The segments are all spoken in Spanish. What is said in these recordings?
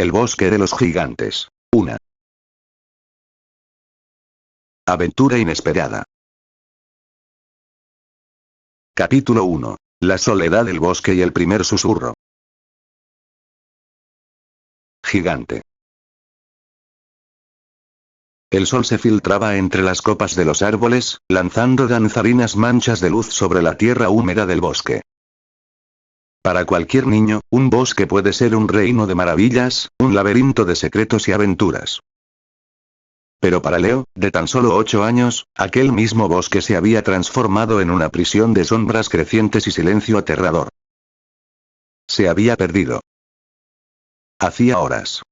El bosque de los gigantes. Una aventura inesperada. Capítulo 1. La soledad del bosque y el primer susurro. Gigante. El sol se filtraba entre las copas de los árboles, lanzando danzarinas manchas de luz sobre la tierra húmeda del bosque. Para cualquier niño, un bosque puede ser un reino de maravillas, un laberinto de secretos y aventuras. Pero para Leo, de tan solo 8 años, aquel mismo bosque se había transformado en una prisión de sombras crecientes y silencio aterrador. Se había perdido. Hacía horas.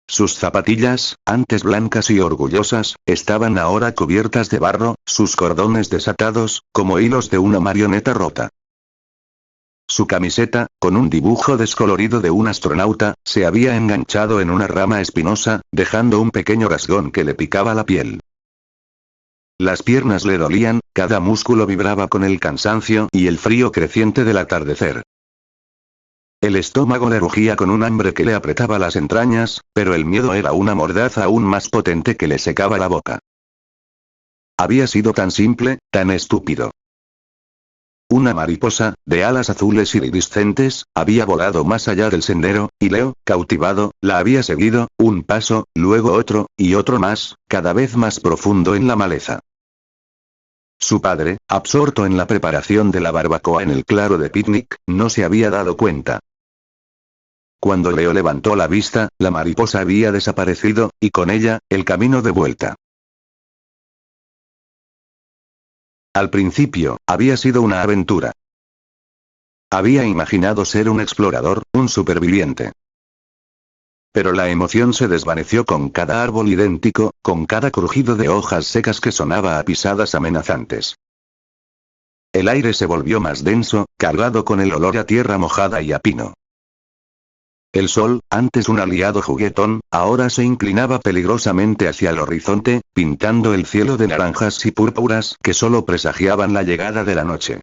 Sus zapatillas, antes blancas y orgullosas, estaban ahora cubiertas de barro, sus cordones desatados, como hilos de una marioneta rota. Su camiseta, con un dibujo descolorido de un astronauta, se había enganchado en una rama espinosa, dejando un pequeño rasgón que le picaba la piel. Las piernas le dolían, cada músculo vibraba con el cansancio y el frío creciente del atardecer. El estómago le rugía con un hambre que le apretaba las entrañas, pero el miedo era una mordaza aún más potente que le secaba la boca. Había sido tan simple, tan estúpido. Una mariposa, de alas azules iridiscentes, había volado más allá del sendero, y Leo, cautivado, la había seguido, un paso, luego otro, y otro más, cada vez más profundo en la maleza. Su padre, absorto en la preparación de la barbacoa en el claro de picnic, no se había dado cuenta. Cuando Leo levantó la vista, la mariposa había desaparecido, y con ella, el camino de vuelta. Al principio, había sido una aventura. Había imaginado ser un explorador, un superviviente. Pero la emoción se desvaneció con cada árbol idéntico, con cada crujido de hojas secas que sonaba a pisadas amenazantes. El aire se volvió más denso, cargado con el olor a tierra mojada y a pino. El sol, antes un aliado juguetón, ahora se inclinaba peligrosamente hacia el horizonte, pintando el cielo de naranjas y púrpuras que solo presagiaban la llegada de la noche.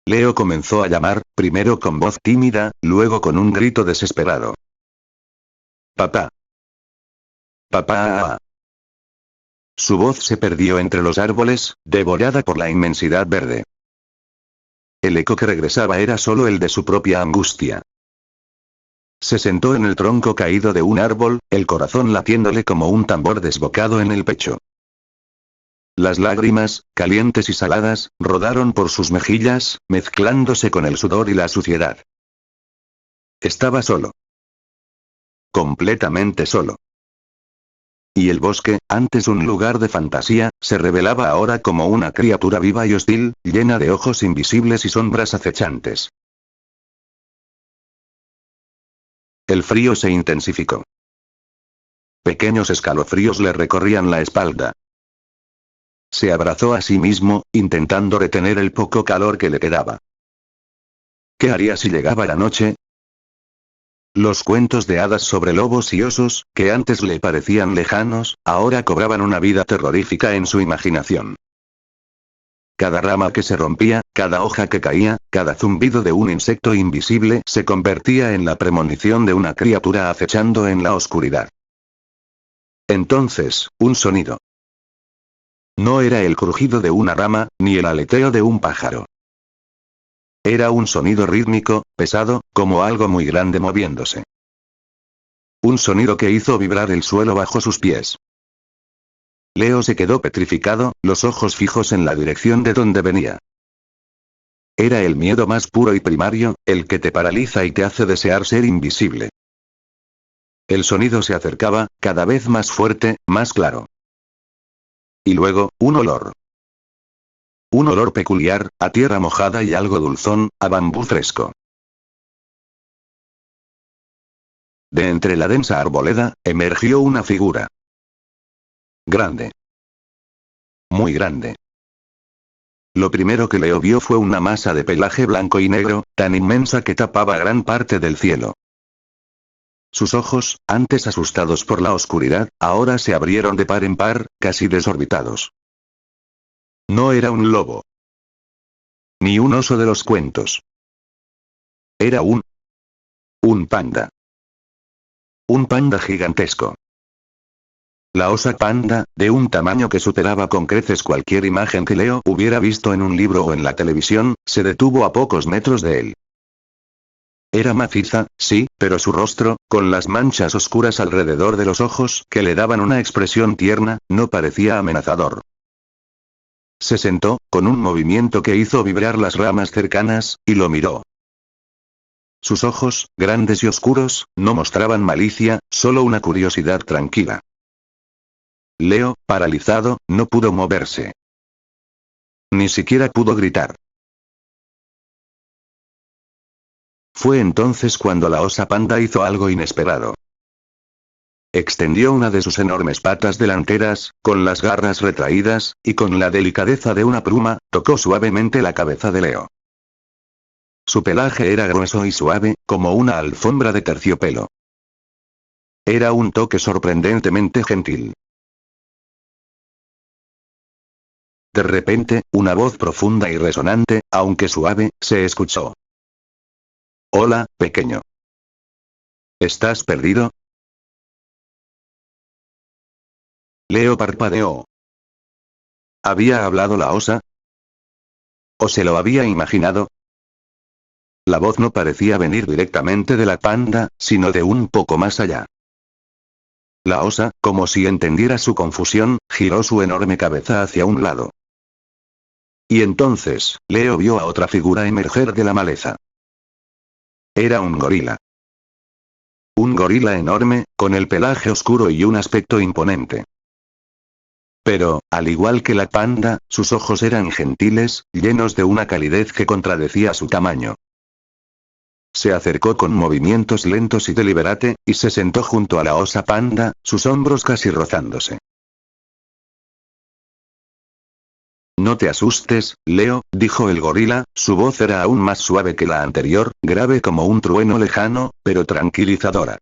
Leo comenzó a llamar, primero con voz tímida, luego con un grito desesperado. Papá. Papá. Su voz se perdió entre los árboles, devorada por la inmensidad verde. El eco que regresaba era solo el de su propia angustia. Se sentó en el tronco caído de un árbol, el corazón latiéndole como un tambor desbocado en el pecho. Las lágrimas, calientes y saladas, rodaron por sus mejillas, mezclándose con el sudor y la suciedad. Estaba solo. Completamente solo. Y el bosque, antes un lugar de fantasía, se revelaba ahora como una criatura viva y hostil, llena de ojos invisibles y sombras acechantes. El frío se intensificó. Pequeños escalofríos le recorrían la espalda. Se abrazó a sí mismo, intentando retener el poco calor que le quedaba. ¿Qué haría si llegaba la noche? Los cuentos de hadas sobre lobos y osos, que antes le parecían lejanos, ahora cobraban una vida terrorífica en su imaginación. Cada rama que se rompía, cada hoja que caía, cada zumbido de un insecto invisible se convertía en la premonición de una criatura acechando en la oscuridad. Entonces, un sonido. No era el crujido de una rama, ni el aleteo de un pájaro. Era un sonido rítmico, pesado, como algo muy grande moviéndose. Un sonido que hizo vibrar el suelo bajo sus pies. Leo se quedó petrificado, los ojos fijos en la dirección de donde venía. Era el miedo más puro y primario, el que te paraliza y te hace desear ser invisible. El sonido se acercaba, cada vez más fuerte, más claro. Y luego, un olor. Un olor peculiar, a tierra mojada y algo dulzón, a bambú fresco. De entre la densa arboleda, emergió una figura. Grande. Muy grande. Lo primero que Leo vio fue una masa de pelaje blanco y negro, tan inmensa que tapaba gran parte del cielo. Sus ojos, antes asustados por la oscuridad, ahora se abrieron de par en par, casi desorbitados. No era un lobo. Ni un oso de los cuentos. Era un panda. Un panda gigantesco. La osa panda, de un tamaño que superaba con creces cualquier imagen que Leo hubiera visto en un libro o en la televisión, se detuvo a pocos metros de él. Era maciza, sí, pero su rostro, con las manchas oscuras alrededor de los ojos que le daban una expresión tierna, no parecía amenazador. Se sentó, con un movimiento que hizo vibrar las ramas cercanas, y lo miró. Sus ojos, grandes y oscuros, no mostraban malicia, solo una curiosidad tranquila. Leo, paralizado, no pudo moverse. Ni siquiera pudo gritar. Fue entonces cuando la osa panda hizo algo inesperado. Extendió una de sus enormes patas delanteras, con las garras retraídas, y con la delicadeza de una pluma, tocó suavemente la cabeza de Leo. Su pelaje era grueso y suave, como una alfombra de terciopelo. Era un toque sorprendentemente gentil. De repente, una voz profunda y resonante, aunque suave, se escuchó. Hola, pequeño. ¿Estás perdido? Leo parpadeó. ¿Había hablado la osa? ¿O se lo había imaginado? La voz no parecía venir directamente de la panda, sino de un poco más allá. La osa, como si entendiera su confusión, giró su enorme cabeza hacia un lado. Y entonces, Leo vio a otra figura emerger de la maleza. Era un gorila. Un gorila enorme, con el pelaje oscuro y un aspecto imponente. Pero, al igual que la panda, sus ojos eran gentiles, llenos de una calidez que contradecía su tamaño. Se acercó con movimientos lentos y deliberate, y se sentó junto a la osa panda, sus hombros casi rozándose. No te asustes, Leo, dijo el gorila, su voz era aún más suave que la anterior, grave como un trueno lejano, pero tranquilizadora.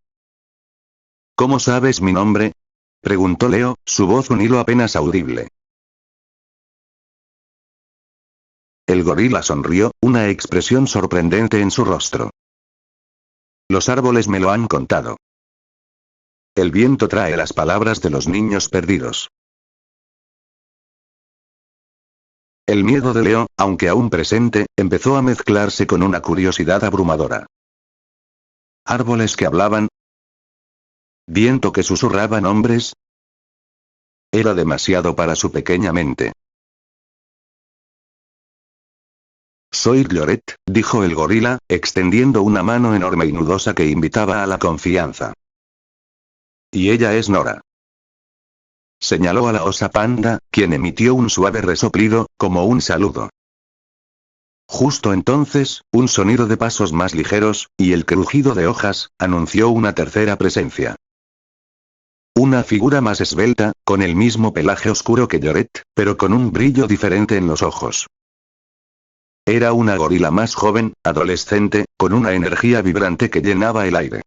¿Cómo sabes mi nombre? Preguntó Leo, su voz un hilo apenas audible. El gorila sonrió, una expresión sorprendente en su rostro. Los árboles me lo han contado. El viento trae las palabras de los niños perdidos. El miedo de Leo, aunque aún presente, empezó a mezclarse con una curiosidad abrumadora. ¿Árboles que hablaban? ¿Viento que susurraba nombres? Era demasiado para su pequeña mente. Soy Lloret, dijo el gorila, extendiendo una mano enorme y nudosa que invitaba a la confianza. Y ella es Nora. Señaló a la osa panda, quien emitió un suave resoplido, como un saludo. Justo entonces, un sonido de pasos más ligeros, y el crujido de hojas, anunció una tercera presencia. Una figura más esbelta, con el mismo pelaje oscuro que Lloret, pero con un brillo diferente en los ojos. Era una gorila más joven, adolescente, con una energía vibrante que llenaba el aire.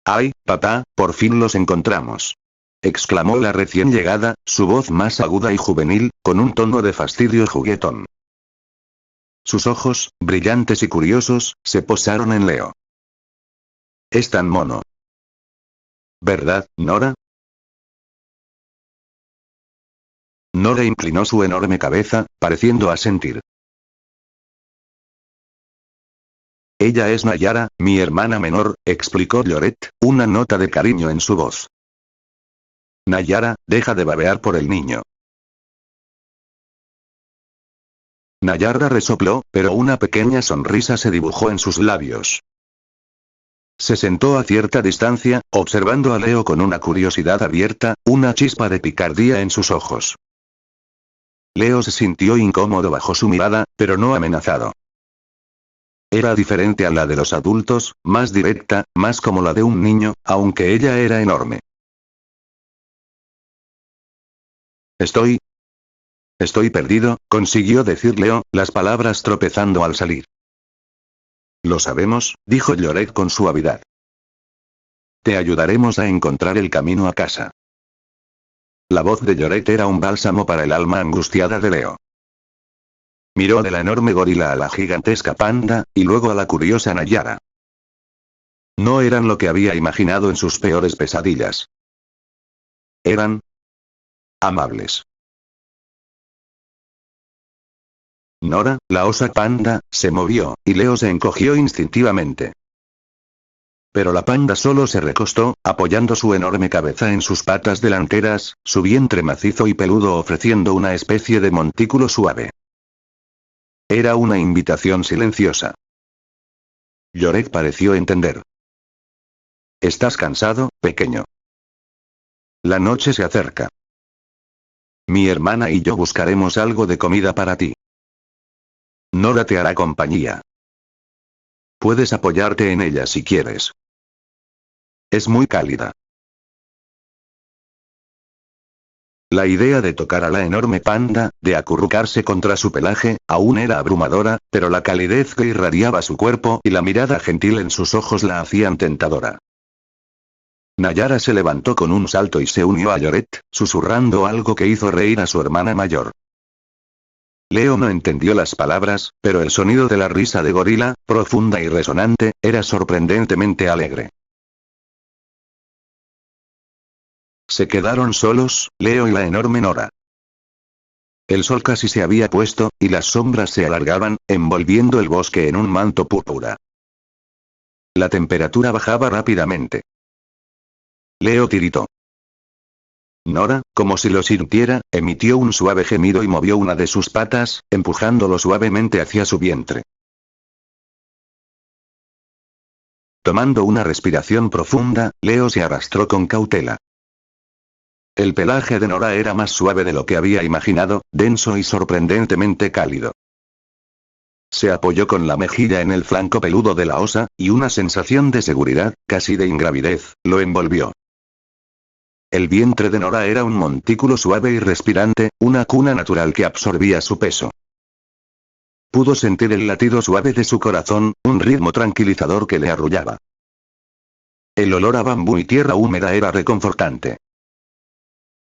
¡Ay, papá, por fin los encontramos! Exclamó la recién llegada, su voz más aguda y juvenil, con un tono de fastidio juguetón. Sus ojos, brillantes y curiosos, se posaron en Leo. Es tan mono. ¿Verdad, Nora? Nora inclinó su enorme cabeza, pareciendo asentir. Ella es Nayara, mi hermana menor, explicó Lloret, una nota de cariño en su voz. Nayara, deja de babear por el niño. Nayara resopló, pero una pequeña sonrisa se dibujó en sus labios. Se sentó a cierta distancia, observando a Leo con una curiosidad abierta, una chispa de picardía en sus ojos. Leo se sintió incómodo bajo su mirada, pero no amenazado. Era diferente a la de los adultos, más directa, más como la de un niño, aunque ella era enorme. Estoy perdido, consiguió decir Leo, las palabras tropezando al salir. Lo sabemos, dijo Lloret con suavidad. Te ayudaremos a encontrar el camino a casa. La voz de Lloret era un bálsamo para el alma angustiada de Leo. Miró de la enorme gorila a la gigantesca panda, y luego a la curiosa Nayara. No eran lo que había imaginado en sus peores pesadillas. Eran amables. Nora, la osa panda, se movió, y Leo se encogió instintivamente. Pero la panda solo se recostó, apoyando su enorme cabeza en sus patas delanteras, su vientre macizo y peludo ofreciendo una especie de montículo suave. Era una invitación silenciosa. Lloret pareció entender. ¿Estás cansado, pequeño? La noche se acerca. Mi hermana y yo buscaremos algo de comida para ti. Nora te hará compañía. Puedes apoyarte en ella si quieres. Es muy cálida. La idea de tocar a la enorme panda, de acurrucarse contra su pelaje, aún era abrumadora, pero la calidez que irradiaba su cuerpo y la mirada gentil en sus ojos la hacían tentadora. Nayara se levantó con un salto y se unió a Lloret, susurrando algo que hizo reír a su hermana mayor. Leo no entendió las palabras, pero el sonido de la risa de gorila, profunda y resonante, era sorprendentemente alegre. Se quedaron solos, Leo y la enorme Nora. El sol casi se había puesto, y las sombras se alargaban, envolviendo el bosque en un manto púrpura. La temperatura bajaba rápidamente. Leo tiritó. Nora, como si lo sintiera, emitió un suave gemido y movió una de sus patas, empujándolo suavemente hacia su vientre. Tomando una respiración profunda, Leo se arrastró con cautela. El pelaje de Nora era más suave de lo que había imaginado, denso y sorprendentemente cálido. Se apoyó con la mejilla en el flanco peludo de la osa, y una sensación de seguridad, casi de ingravidez, lo envolvió. El vientre de Nora era un montículo suave y respirante, una cuna natural que absorbía su peso. Pudo sentir el latido suave de su corazón, un ritmo tranquilizador que le arrullaba. El olor a bambú y tierra húmeda era reconfortante.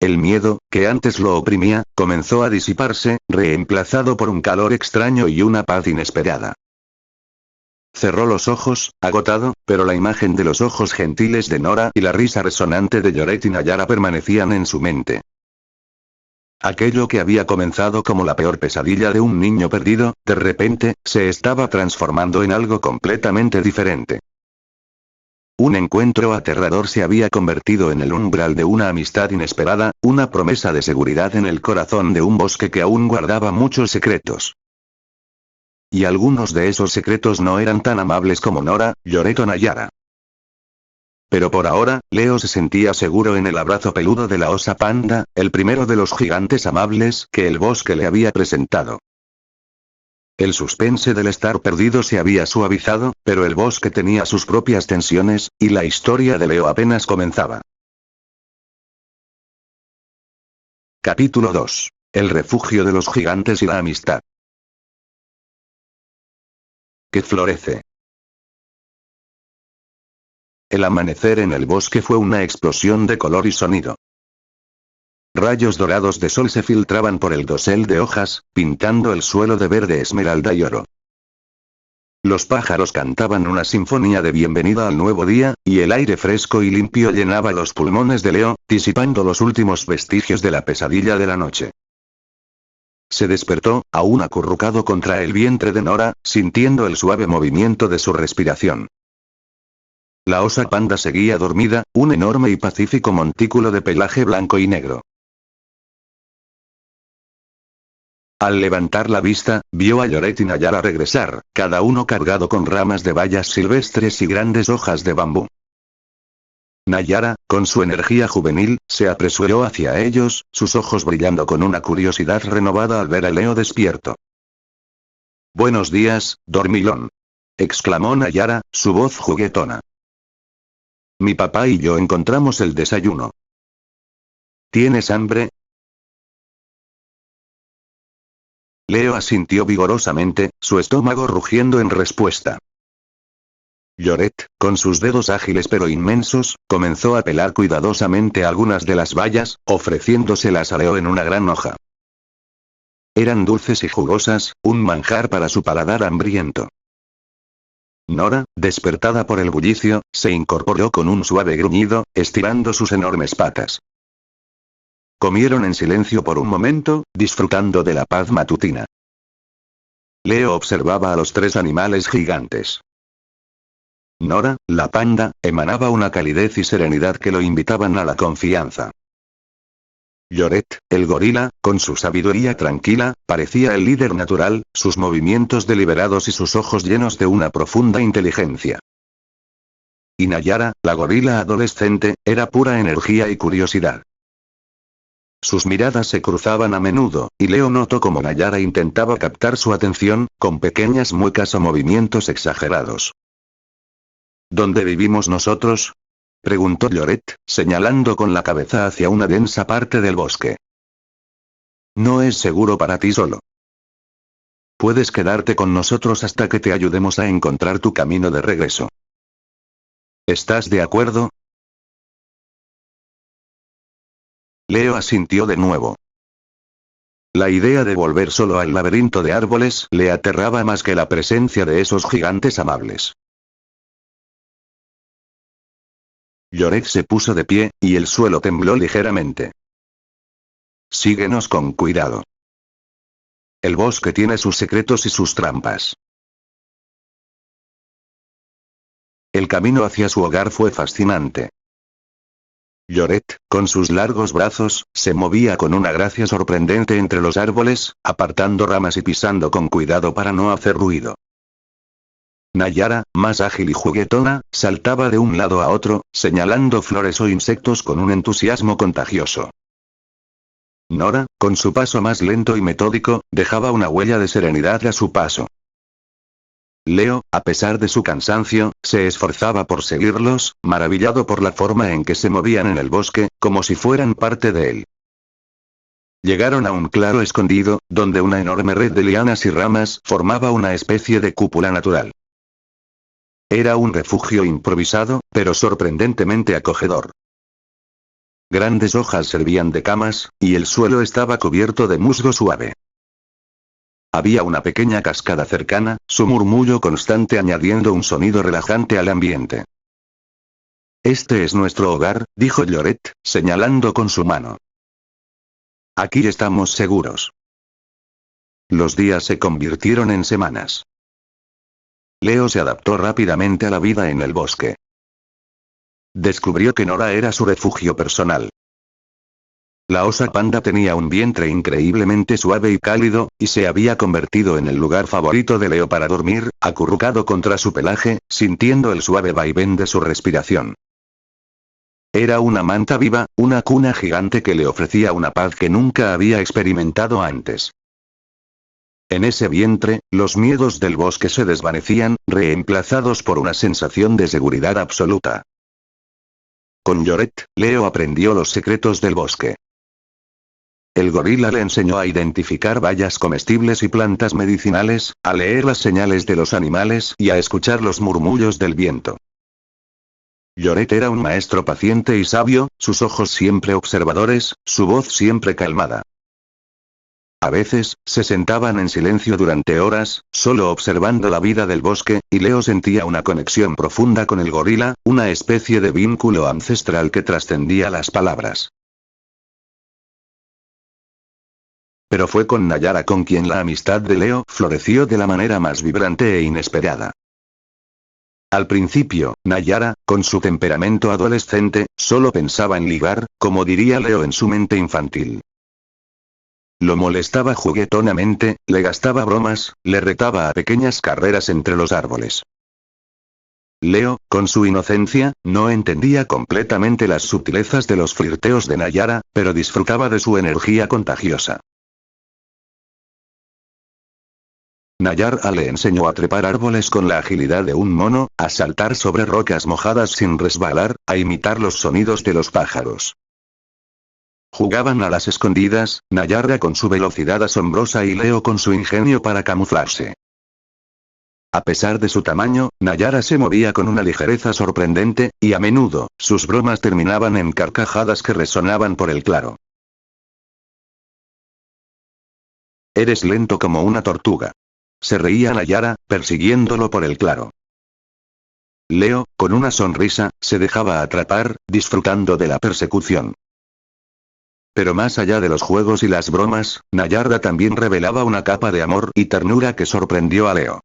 El miedo, que antes lo oprimía, comenzó a disiparse, reemplazado por un calor extraño y una paz inesperada. Cerró los ojos, agotado, pero la imagen de los ojos gentiles de Nora y la risa resonante de Lloret y Nayara permanecían en su mente. Aquello que había comenzado como la peor pesadilla de un niño perdido, de repente, se estaba transformando en algo completamente diferente. Un encuentro aterrador se había convertido en el umbral de una amistad inesperada, una promesa de seguridad en el corazón de un bosque que aún guardaba muchos secretos. Y algunos de esos secretos no eran tan amables como Nora, Lloret o Nayara. Pero por ahora, Leo se sentía seguro en el abrazo peludo de la osa panda, el primero de los gigantes amables que el bosque le había presentado. El suspense del estar perdido se había suavizado, pero el bosque tenía sus propias tensiones, y la historia de Leo apenas comenzaba. Capítulo 2. El refugio de los gigantes y la amistad. Que florece. El amanecer en el bosque fue una explosión de color y sonido. Rayos dorados de sol se filtraban por el dosel de hojas, pintando el suelo de verde esmeralda y oro. Los pájaros cantaban una sinfonía de bienvenida al nuevo día, y el aire fresco y limpio llenaba los pulmones de Leo, disipando los últimos vestigios de la pesadilla de la noche. Se despertó, aún acurrucado contra el vientre de Nora, sintiendo el suave movimiento de su respiración. La osa panda seguía dormida, un enorme y pacífico montículo de pelaje blanco y negro. Al levantar la vista, vio a Lloret y Nayara regresar, cada uno cargado con ramas de bayas silvestres y grandes hojas de bambú. Nayara, con su energía juvenil, se apresuró hacia ellos, sus ojos brillando con una curiosidad renovada al ver a Leo despierto. «Buenos días, dormilón», exclamó Nayara, su voz juguetona. «Mi papá y yo encontramos el desayuno. ¿Tienes hambre?» Leo asintió vigorosamente, su estómago rugiendo en respuesta. Lloret, con sus dedos ágiles pero inmensos, comenzó a pelar cuidadosamente algunas de las bayas, ofreciéndoselas a Leo en una gran hoja. eran dulces y jugosas, un manjar para su paladar hambriento. Nora, despertada por el bullicio, se incorporó con un suave gruñido, estirando sus enormes patas. Comieron en silencio por un momento, disfrutando de la paz matutina. Leo observaba a los tres animales gigantes. Nora, la panda, emanaba una calidez y serenidad que lo invitaban a la confianza. Lloret, el gorila, con su sabiduría tranquila, parecía el líder natural, sus movimientos deliberados y sus ojos llenos de una profunda inteligencia. Y Nayara, la gorila adolescente, era pura energía y curiosidad. Sus miradas se cruzaban a menudo, y Leo notó cómo Nayara intentaba captar su atención, con pequeñas muecas o movimientos exagerados. ¿Dónde vivimos nosotros?, preguntó Lloret, señalando con la cabeza hacia una densa parte del bosque. No es seguro para ti solo. Puedes quedarte con nosotros hasta que te ayudemos a encontrar tu camino de regreso. ¿Estás de acuerdo? Leo asintió de nuevo. La idea de volver solo al laberinto de árboles le aterraba más que la presencia de esos gigantes amables. Lloret se puso de pie, y el suelo tembló ligeramente. Síguenos con cuidado. El bosque tiene sus secretos y sus trampas. El camino hacia su hogar fue fascinante. Lloret, con sus largos brazos, se movía con una gracia sorprendente entre los árboles, apartando ramas y pisando con cuidado para no hacer ruido. Nayara, más ágil y juguetona, saltaba de un lado a otro, señalando flores o insectos con un entusiasmo contagioso. Nora, con su paso más lento y metódico, dejaba una huella de serenidad a su paso. Leo, a pesar de su cansancio, se esforzaba por seguirlos, maravillado por la forma en que se movían en el bosque, como si fueran parte de él. Llegaron a un claro escondido, donde una enorme red de lianas y ramas formaba una especie de cúpula natural. Era un refugio improvisado, pero sorprendentemente acogedor. Grandes hojas servían de camas, y el suelo estaba cubierto de musgo suave. Había una pequeña cascada cercana, su murmullo constante añadiendo un sonido relajante al ambiente. Este es nuestro hogar, dijo Lloret, señalando con su mano. Aquí estamos seguros. Los días se convirtieron en semanas. Leo se adaptó rápidamente a la vida en el bosque. Descubrió que Nora era su refugio personal. La osa panda tenía un vientre increíblemente suave y cálido, y se había convertido en el lugar favorito de Leo para dormir, acurrucado contra su pelaje, sintiendo el suave vaivén de su respiración. Era una manta viva, una cuna gigante que le ofrecía una paz que nunca había experimentado antes. En ese vientre, los miedos del bosque se desvanecían, reemplazados por una sensación de seguridad absoluta. Con Lloret, Leo aprendió los secretos del bosque. El gorila le enseñó a identificar bayas comestibles y plantas medicinales, a leer las señales de los animales y a escuchar los murmullos del viento. Lloret era un maestro paciente y sabio, sus ojos siempre observadores, su voz siempre calmada. A veces, se sentaban en silencio durante horas, solo observando la vida del bosque, y Leo sentía una conexión profunda con el gorila, una especie de vínculo ancestral que trascendía las palabras. Pero fue con Nayara con quien la amistad de Leo floreció de la manera más vibrante e inesperada. Al principio, Nayara, con su temperamento adolescente, solo pensaba en ligar, como diría Leo en su mente infantil. Lo molestaba juguetonamente, le gastaba bromas, le retaba a pequeñas carreras entre los árboles. Leo, con su inocencia, no entendía completamente las sutilezas de los flirteos de Nayara, pero disfrutaba de su energía contagiosa. Nayara le enseñó a trepar árboles con la agilidad de un mono, a saltar sobre rocas mojadas sin resbalar, a imitar los sonidos de los pájaros. Jugaban a las escondidas, Nayara con su velocidad asombrosa y Leo con su ingenio para camuflarse. A pesar de su tamaño, Nayara se movía con una ligereza sorprendente, y a menudo, sus bromas terminaban en carcajadas que resonaban por el claro. Eres lento como una tortuga. Se reía Nayara, persiguiéndolo por el claro. Leo, con una sonrisa, se dejaba atrapar, disfrutando de la persecución. Pero más allá de los juegos y las bromas, Nayara también revelaba una capa de amor y ternura que sorprendió a Leo.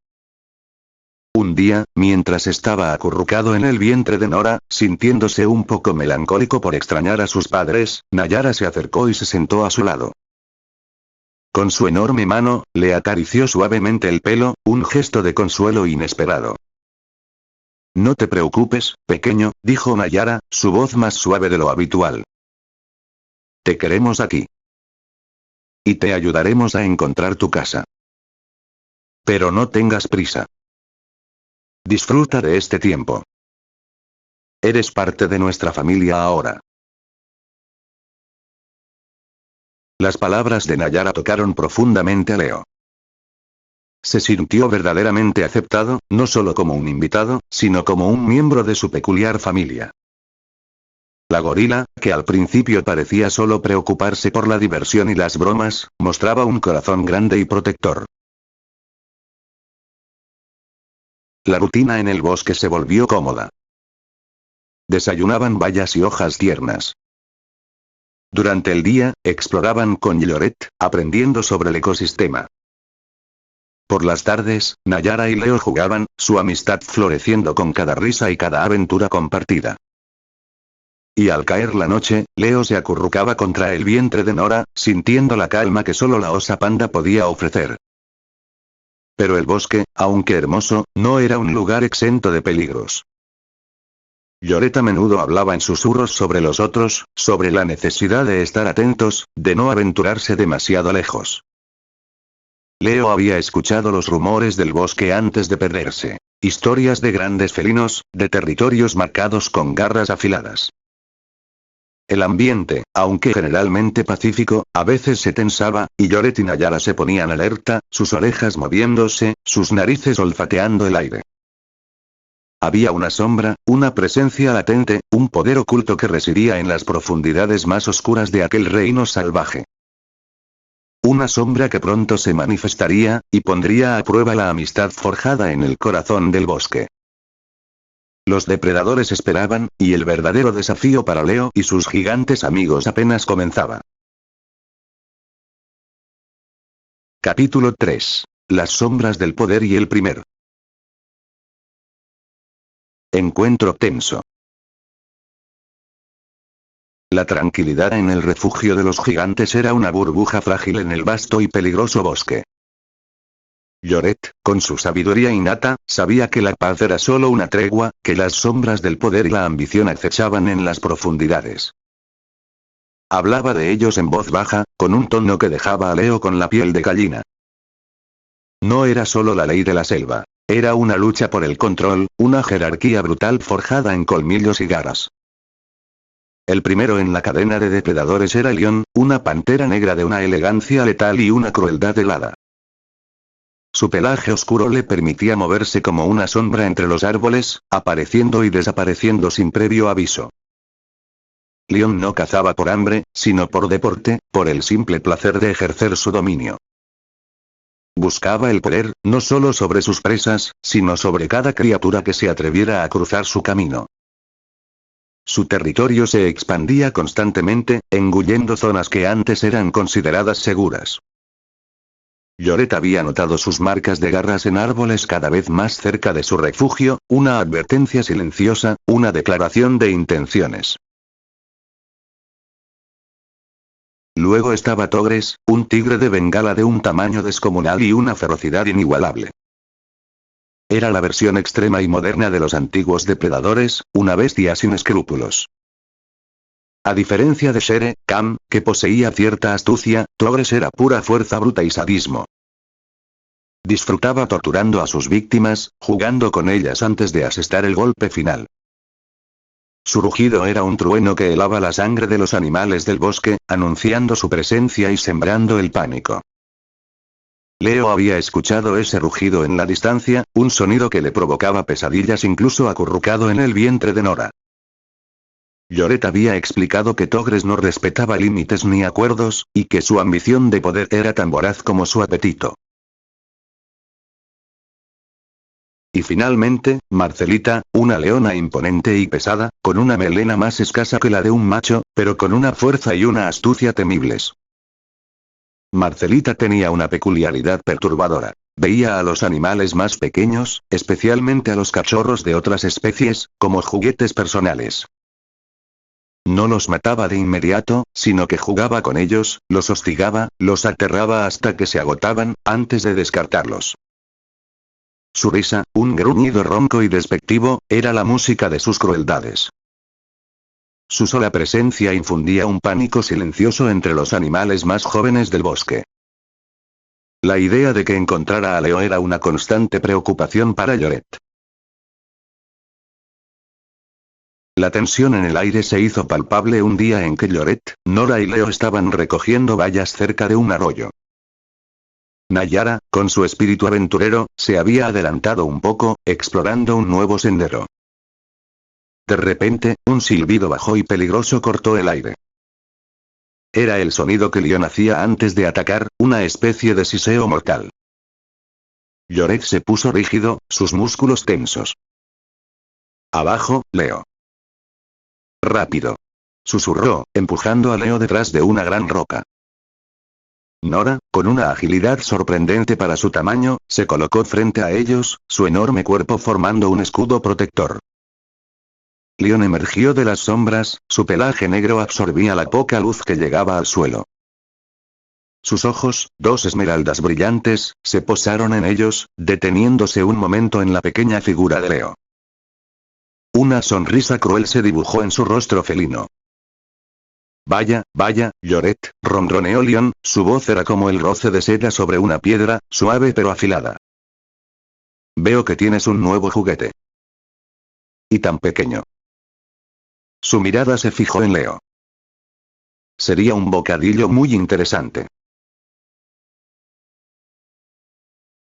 Un día, mientras estaba acurrucado en el vientre de Nora, sintiéndose un poco melancólico por extrañar a sus padres, Nayara se acercó y se sentó a su lado. Con su enorme mano, le acarició suavemente el pelo, un gesto de consuelo inesperado. No te preocupes, pequeño, dijo Nayara, su voz más suave de lo habitual. Te queremos aquí. Y te ayudaremos a encontrar tu casa. Pero no tengas prisa. Disfruta de este tiempo. Eres parte de nuestra familia ahora. Las palabras de Nayara tocaron profundamente a Leo. Se sintió verdaderamente aceptado, no solo como un invitado, sino como un miembro de su peculiar familia. La gorila, que al principio parecía solo preocuparse por la diversión y las bromas, mostraba un corazón grande y protector. La rutina en el bosque se volvió cómoda. Desayunaban bayas y hojas tiernas. Durante el día, exploraban con Lloret, aprendiendo sobre el ecosistema. Por las tardes, Nayara y Leo jugaban, su amistad floreciendo con cada risa y cada aventura compartida. Y al caer la noche, Leo se acurrucaba contra el vientre de Nora, sintiendo la calma que solo la osa panda podía ofrecer. Pero el bosque, aunque hermoso, no era un lugar exento de peligros. Lloret a menudo hablaba en susurros sobre los otros, sobre la necesidad de estar atentos, de no aventurarse demasiado lejos. Leo había escuchado los rumores del bosque antes de perderse. Historias de grandes felinos, de territorios marcados con garras afiladas. El ambiente, aunque generalmente pacífico, a veces se tensaba, y Lloret y Nayara se ponían alerta, sus orejas moviéndose, sus narices olfateando el aire. Había una sombra, una presencia latente, un poder oculto que residía en las profundidades más oscuras de aquel reino salvaje. Una sombra que pronto se manifestaría, y pondría a prueba la amistad forjada en el corazón del bosque. Los depredadores esperaban, y el verdadero desafío para Leo y sus gigantes amigos apenas comenzaba. Capítulo 3. Las sombras del poder y el primer. Encuentro tenso. La tranquilidad en el refugio de los gigantes era una burbuja frágil en el vasto y peligroso bosque. Lloret, con su sabiduría innata, sabía que la paz era solo una tregua, que las sombras del poder y la ambición acechaban en las profundidades. Hablaba de ellos en voz baja, con un tono que dejaba a Leo con la piel de gallina. No era solo la ley de la selva. Era una lucha por el control, una jerarquía brutal forjada en colmillos y garras. El primero en la cadena de depredadores era León, una pantera negra de una elegancia letal y una crueldad helada. Su pelaje oscuro le permitía moverse como una sombra entre los árboles, apareciendo y desapareciendo sin previo aviso. León no cazaba por hambre, sino por deporte, por el simple placer de ejercer su dominio. Buscaba el poder, no solo sobre sus presas, sino sobre cada criatura que se atreviera a cruzar su camino. Su territorio se expandía constantemente, engullendo zonas que antes eran consideradas seguras. Lloret había notado sus marcas de garras en árboles cada vez más cerca de su refugio, una advertencia silenciosa, una declaración de intenciones. Luego estaba Togres, un tigre de Bengala de un tamaño descomunal y una ferocidad inigualable. Era la versión extrema y moderna de los antiguos depredadores, una bestia sin escrúpulos. A diferencia de Shere Khan, que poseía cierta astucia, Togres era pura fuerza bruta y sadismo. Disfrutaba torturando a sus víctimas, jugando con ellas antes de asestar el golpe final. Su rugido era un trueno que helaba la sangre de los animales del bosque, anunciando su presencia y sembrando el pánico. Leo había escuchado ese rugido en la distancia, un sonido que le provocaba pesadillas incluso acurrucado en el vientre de Nora. Lloret había explicado que Togres no respetaba límites ni acuerdos, y que su ambición de poder era tan voraz como su apetito. Y finalmente, Marcelita, una leona imponente y pesada, con una melena más escasa que la de un macho, pero con una fuerza y una astucia temibles. Marcelita tenía una peculiaridad perturbadora. Veía a los animales más pequeños, especialmente a los cachorros de otras especies, como juguetes personales. No los mataba de inmediato, sino que jugaba con ellos, los hostigaba, los aterraba hasta que se agotaban, antes de descartarlos. Su risa, un gruñido ronco y despectivo, era la música de sus crueldades. Su sola presencia infundía un pánico silencioso entre los animales más jóvenes del bosque. La idea de que encontrara a Leo era una constante preocupación para Lloret. La tensión en el aire se hizo palpable un día en que Lloret, Nora y Leo estaban recogiendo bayas cerca de un arroyo. Nayara, con su espíritu aventurero, se había adelantado un poco, explorando un nuevo sendero. De repente, un silbido bajo y peligroso cortó el aire. Era el sonido que Leon hacía antes de atacar, una especie de siseo mortal. Lloret se puso rígido, sus músculos tensos. Abajo, Leo. Rápido. Susurró, empujando a Leo detrás de una gran roca. Nora, con una agilidad sorprendente para su tamaño, se colocó frente a ellos, su enorme cuerpo formando un escudo protector. Leon emergió de las sombras, su pelaje negro absorbía la poca luz que llegaba al suelo. Sus ojos, dos esmeraldas brillantes, se posaron en ellos, deteniéndose un momento en la pequeña figura de Leo. Una sonrisa cruel se dibujó en su rostro felino. Vaya, vaya, Lloret, ronroneó Leon, su voz era como el roce de seda sobre una piedra, suave pero afilada. Veo que tienes un nuevo juguete. Y tan pequeño. Su mirada se fijó en Leo. Sería un bocadillo muy interesante.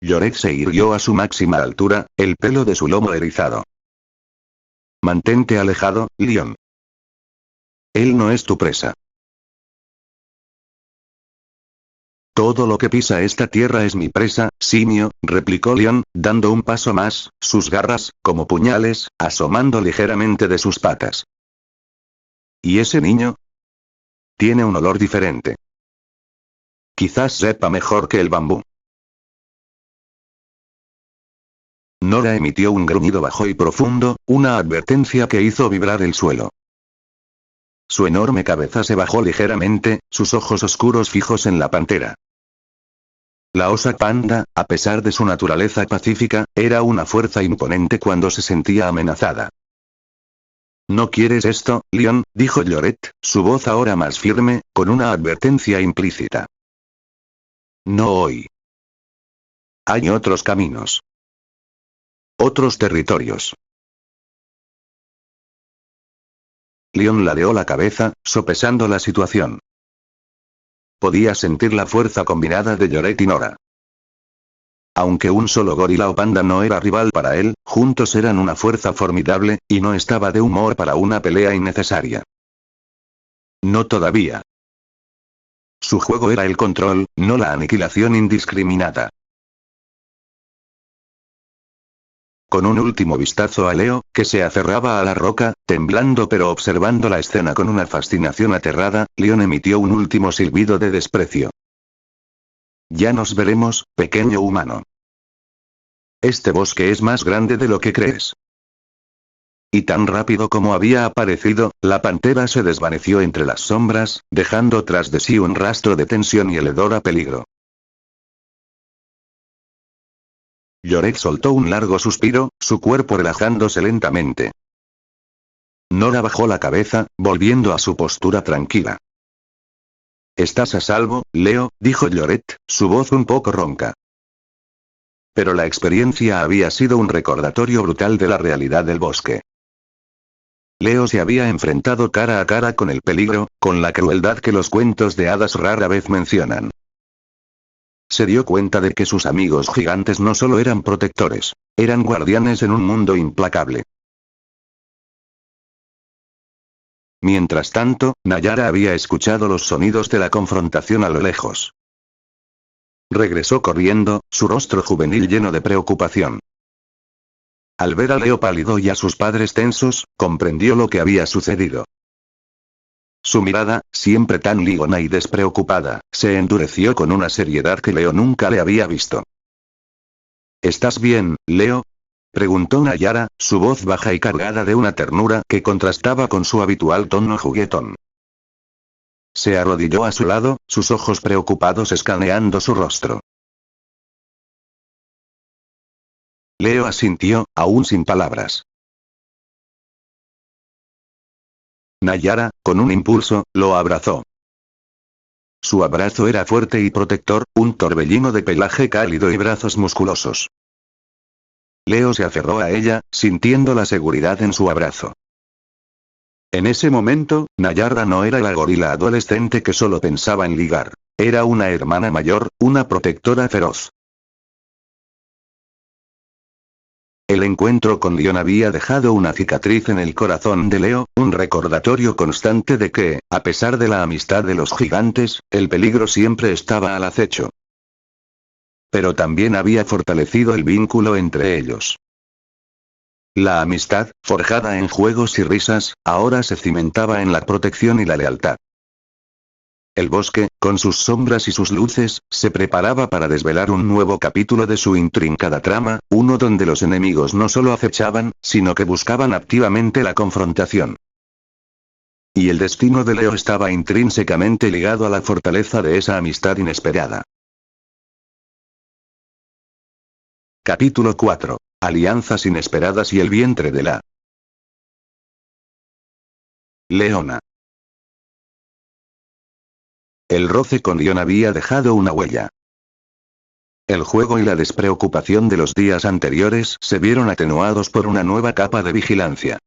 Lloret se irguió a su máxima altura, el pelo de su lomo erizado. Mantente alejado, Leon. Él no es tu presa. Todo lo que pisa esta tierra es mi presa, simio, replicó Leon, dando un paso más, sus garras, como puñales, asomando ligeramente de sus patas. ¿Y ese niño? Tiene un olor diferente. Quizás sepa mejor que el bambú. Nora emitió un gruñido bajo y profundo, una advertencia que hizo vibrar el suelo. Su enorme cabeza se bajó ligeramente, sus ojos oscuros fijos en la pantera. La osa panda, a pesar de su naturaleza pacífica, era una fuerza imponente cuando se sentía amenazada. ¿No quieres esto, Leon?, dijo Lloret, su voz ahora más firme, con una advertencia implícita. No hoy. Hay otros caminos. Otros territorios. Leon ladeó la cabeza, sopesando la situación. Podía sentir la fuerza combinada de Lloret y Nora. Aunque un solo gorila o panda no era rival para él, juntos eran una fuerza formidable, y no estaba de humor para una pelea innecesaria. No todavía. Su juego era el control, no la aniquilación indiscriminada. Con un último vistazo a Leo, que se aferraba a la roca, temblando pero observando la escena con una fascinación aterrada, Leon emitió un último silbido de desprecio. Ya nos veremos, pequeño humano. Este bosque es más grande de lo que crees. Y tan rápido como había aparecido, la pantera se desvaneció entre las sombras, dejando tras de sí un rastro de tensión y el hedor a peligro. Lloret soltó un largo suspiro, su cuerpo relajándose lentamente. Nora bajó la cabeza, volviendo a su postura tranquila. Estás a salvo, Leo, dijo Lloret, su voz un poco ronca. Pero la experiencia había sido un recordatorio brutal de la realidad del bosque. Leo se había enfrentado cara a cara con el peligro, con la crueldad que los cuentos de hadas rara vez mencionan. Se dio cuenta de que sus amigos gigantes no solo eran protectores, eran guardianes en un mundo implacable. Mientras tanto, Nayara había escuchado los sonidos de la confrontación a lo lejos. Regresó corriendo, su rostro juvenil lleno de preocupación. Al ver a Leo pálido y a sus padres tensos, comprendió lo que había sucedido. Su mirada, siempre tan ligona y despreocupada, se endureció con una seriedad que Leo nunca le había visto. ¿Estás bien, Leo? Preguntó Nayara, su voz baja y cargada de una ternura que contrastaba con su habitual tono juguetón. Se arrodilló a su lado, sus ojos preocupados escaneando su rostro. Leo asintió, aún sin palabras. Nayara, con un impulso, lo abrazó. Su abrazo era fuerte y protector, un torbellino de pelaje cálido y brazos musculosos. Leo se aferró a ella, sintiendo la seguridad en su abrazo. En ese momento, Nayara no era la gorila adolescente que solo pensaba en ligar. Era una hermana mayor, una protectora feroz. El encuentro con Leon había dejado una cicatriz en el corazón de Leo, un recordatorio constante de que, a pesar de la amistad de los gigantes, el peligro siempre estaba al acecho. Pero también había fortalecido el vínculo entre ellos. La amistad, forjada en juegos y risas, ahora se cimentaba en la protección y la lealtad. El bosque, con sus sombras y sus luces, se preparaba para desvelar un nuevo capítulo de su intrincada trama, uno donde los enemigos no solo acechaban, sino que buscaban activamente la confrontación. Y el destino de Leo estaba intrínsecamente ligado a la fortaleza de esa amistad inesperada. Capítulo 4. Alianzas inesperadas y el vientre de la leona. El roce con Leon había dejado una huella. El juego y la despreocupación de los días anteriores se vieron atenuados por una nueva capa de vigilancia.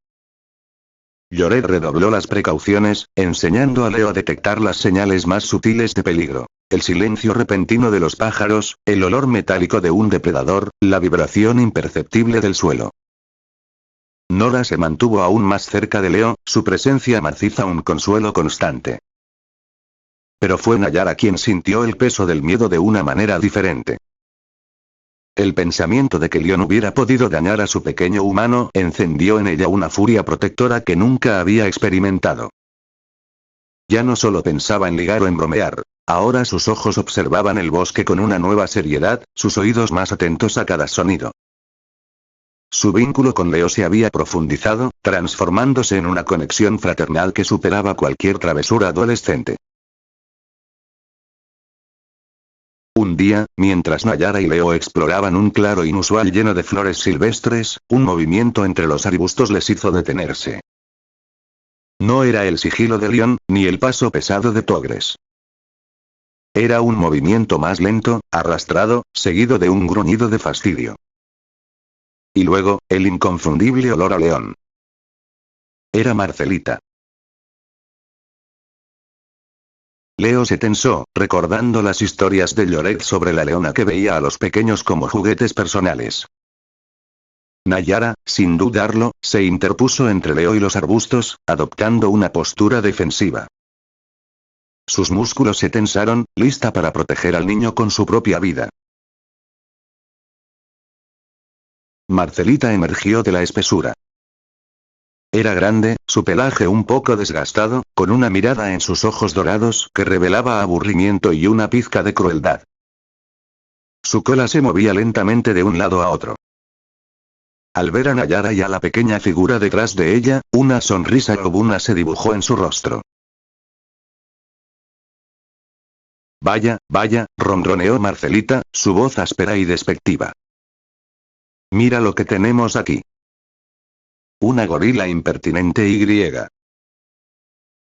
Lloret redobló las precauciones, enseñando a Leo a detectar las señales más sutiles de peligro. El silencio repentino de los pájaros, el olor metálico de un depredador, la vibración imperceptible del suelo. Nora se mantuvo aún más cerca de Leo, su presencia maciza un consuelo constante. Pero fue Nayara quien sintió el peso del miedo de una manera diferente. El pensamiento de que Leon hubiera podido dañar a su pequeño humano encendió en ella una furia protectora que nunca había experimentado. Ya no solo pensaba en ligar o en bromear, ahora sus ojos observaban el bosque con una nueva seriedad, sus oídos más atentos a cada sonido. Su vínculo con Leo se había profundizado, transformándose en una conexión fraternal que superaba cualquier travesura adolescente. Un día, mientras Nayara y Leo exploraban un claro inusual lleno de flores silvestres, un movimiento entre los arbustos les hizo detenerse. No era el sigilo de Leon, ni el paso pesado de Togres. Era un movimiento más lento, arrastrado, seguido de un gruñido de fastidio. Y luego, el inconfundible olor a león. Era Marcelita. Leo se tensó, recordando las historias de Lloret sobre la leona que veía a los pequeños como juguetes personales. Nayara, sin dudarlo, se interpuso entre Leo y los arbustos, adoptando una postura defensiva. Sus músculos se tensaron, lista para proteger al niño con su propia vida. Marcelita emergió de la espesura. Era grande, su pelaje un poco desgastado, con una mirada en sus ojos dorados que revelaba aburrimiento y una pizca de crueldad. Su cola se movía lentamente de un lado a otro. Al ver a Nayara y a la pequeña figura detrás de ella, una sonrisa lobuna se dibujó en su rostro. Vaya, vaya, ronroneó Marcelita, su voz áspera y despectiva. Mira lo que tenemos aquí. Una gorila impertinente y griega.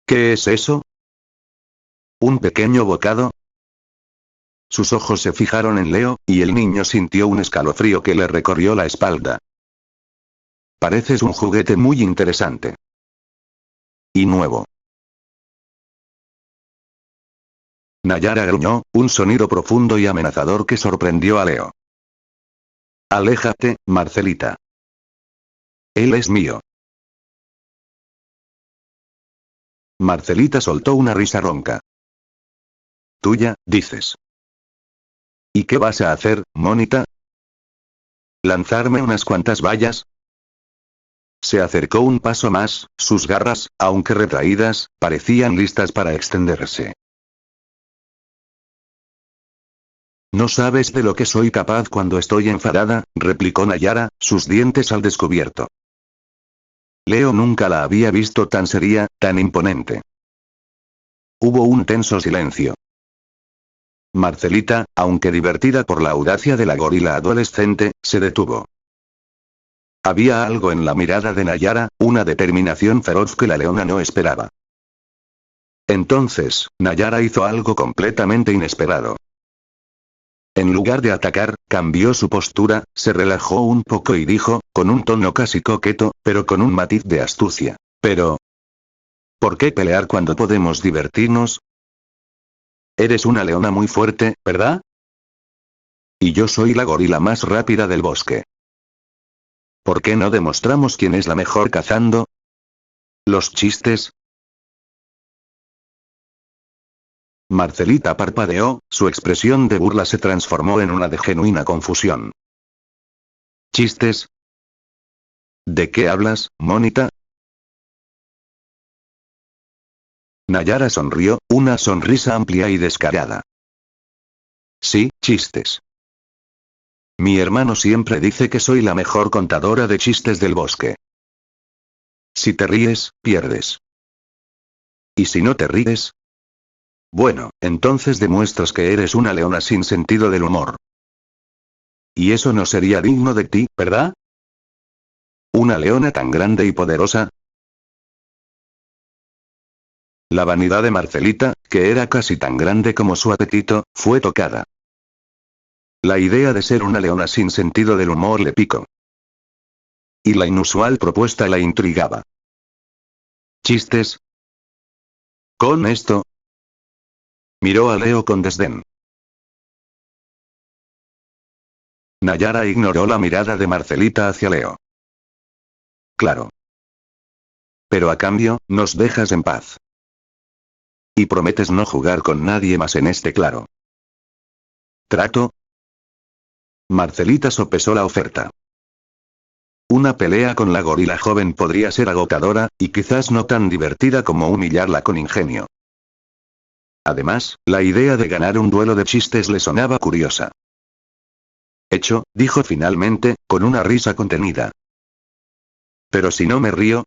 ¿Qué es eso? ¿Un pequeño bocado? Sus ojos se fijaron en Leo, y el niño sintió un escalofrío que le recorrió la espalda. Pareces un juguete muy interesante. Y nuevo. Nayara gruñó, un sonido profundo y amenazador que sorprendió a Leo. Aléjate, Marcelita. Él es mío. Marcelita soltó una risa ronca. Tuya, dices. ¿Y qué vas a hacer, monita? ¿Lanzarme unas cuantas vallas? Se acercó un paso más, sus garras, aunque retraídas, parecían listas para extenderse. No sabes de lo que soy capaz cuando estoy enfadada, replicó Nayara, sus dientes al descubierto. Leo nunca la había visto tan seria, tan imponente. Hubo un tenso silencio. Marcelita, aunque divertida por la audacia de la gorila adolescente, se detuvo. Había algo en la mirada de Nayara, una determinación feroz que la leona no esperaba. Entonces, Nayara hizo algo completamente inesperado. En lugar de atacar, cambió su postura, se relajó un poco y dijo, con un tono casi coqueto, pero con un matiz de astucia. Pero, ¿por qué pelear cuando podemos divertirnos? Eres una leona muy fuerte, ¿verdad? Y yo soy la gorila más rápida del bosque. ¿Por qué no demostramos quién es la mejor cazando? ¿Los chistes? Marcelita parpadeó, su expresión de burla se transformó en una de genuina confusión. ¿Chistes? ¿De qué hablas, monita? Nayara sonrió, una sonrisa amplia y descarada. Sí, chistes. Mi hermano siempre dice que soy la mejor contadora de chistes del bosque. Si te ríes, pierdes. ¿Y si no te ríes? Bueno, entonces demuestras que eres una leona sin sentido del humor. Y eso no sería digno de ti, ¿verdad? ¿Una leona tan grande y poderosa? La vanidad de Marcelita, que era casi tan grande como su apetito, fue tocada. La idea de ser una leona sin sentido del humor le picó. Y la inusual propuesta la intrigaba. ¿Chistes? ¿Con esto? Miró a Leo con desdén. Nayara ignoró la mirada de Marcelita hacia Leo. Claro. Pero a cambio, nos dejas en paz. Y prometes no jugar con nadie más en este claro. ¿Trato? Marcelita sopesó la oferta. Una pelea con la gorila joven podría ser agotadora, y quizás no tan divertida como humillarla con ingenio. Además, la idea de ganar un duelo de chistes le sonaba curiosa. Hecho, dijo finalmente, con una risa contenida. Pero si no me río,